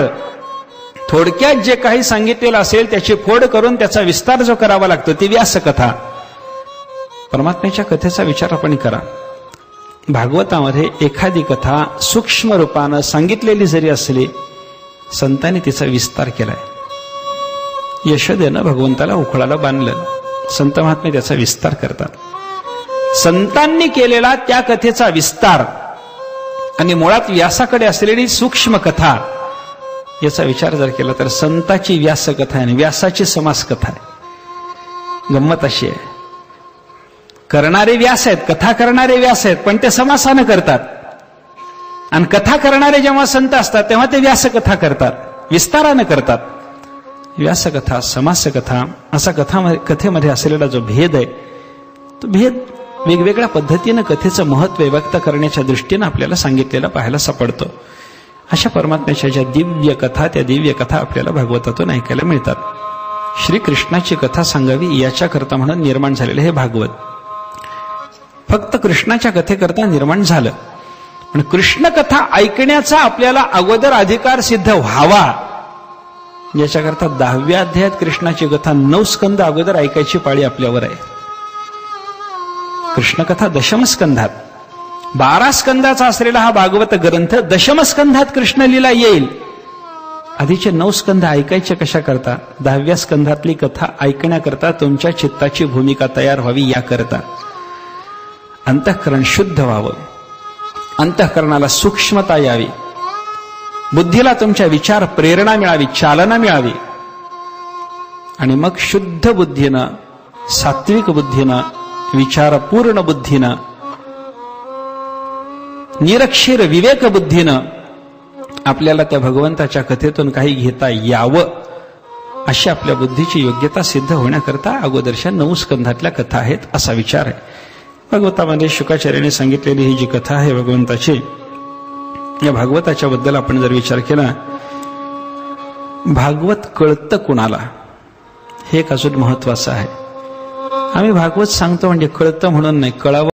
थोडक्यात जे काही सांगितलेलं असेल त्याची फोड करून त्याचा विस्तार जो करावा लागतो ती व्यास कथा. परमात्म्याच्या कथेचा विचार आपण करा. भागवतामध्ये एखादी कथा सूक्ष्म रूपानं सांगितलेली जरी असली, संतांनी तिचा विस्तार केलाय. यशोदेनं भगवंताला उखळाला बांधलं, संत महात्मे त्याचा विस्तार करतात. संतांनी केलेला त्या कथेचा विस्तार आणि मुळात व्यासाकडे असलेली सूक्ष्म कथा याचा विचार जर केला तर संताची व्यास कथा आहे आणि व्यासाची समास कथा आहे. गंमत अशी आहे, करणारे व्यास आहेत, कथा करणारे व्यास आहेत, पण ते समासानं करतात. आणि कथा करणारे जेव्हा संत असतात तेव्हा ते व्यास कथा करतात, विस्तारानं करतात. व्यासकथा, समास कथा असा कथेमध्ये असलेला जो भेद आहे तो भेद वेगवेगळ्या पद्धतीनं कथेचं महत्त्व व्यक्त करण्याच्या दृष्टीनं आपल्याला सांगितलेला पाहायला सापडतो. अशा परमात्म्याच्या ज्या दिव्य कथा, त्या दिव्य कथा आपल्याला भागवतातून ऐकायला मिळतात. श्रीकृष्णाची कथा सांगावी याच्याकरता म्हणून निर्माण झालेलं हे भागवत फक्त कृष्णाच्या कथेकरता निर्माण झालं. पण कृष्ण कथा ऐकण्याचा आपल्याला अगोदर अधिकार सिद्ध व्हावा याच्याकरता 10व्या अध्यायात कृष्णाची कथा 9 स्कंद अगोदर ऐकायची पाळी आपल्यावर आहे. कृष्णकथा दशमस्कंधात 12 स्कंदाचा असलेला हा भागवत ग्रंथ दशमस्कंधात कृष्णलीला येईल. आधीचे 9 स्कंध ऐकायचे कशा करता? 10व्या स्कंधातली कथा ऐकण्याकरता तुमच्या चित्ताची भूमिका तयार व्हावी याकरता. अंतःकरण शुद्ध व्हावं, अंतःकरणाला सूक्ष्मता यावी, बुद्धीला तुमच्या विचार प्रेरणा मिळावी, चालना मिळावी, आणि मग शुद्ध बुद्धीनं, सात्विक बुद्धीनं, विचारपूर्ण बुद्धीनं, निरक्षीर विवेक बुद्धीनं आपल्याला त्या भगवंताच्या कथेतून काही घेता यावं अशी आपल्या बुद्धीची योग्यता सिद्ध होण्याकरता अगोदरच्या 9 स्कंधातल्या कथा आहेत असा विचार आहे. भागवतामध्ये शुकाचार्याने सांगितलेली ही जी कथा आहे भगवंताची, या भागवताच्या बद्दल आपण जर विचार केला, भागवत कळतं कुणाला हे एक अजून महत्वाचं आहे. आम्ही भागवत सांगतो म्हणजे कळतं म्हणून नाही, कळावं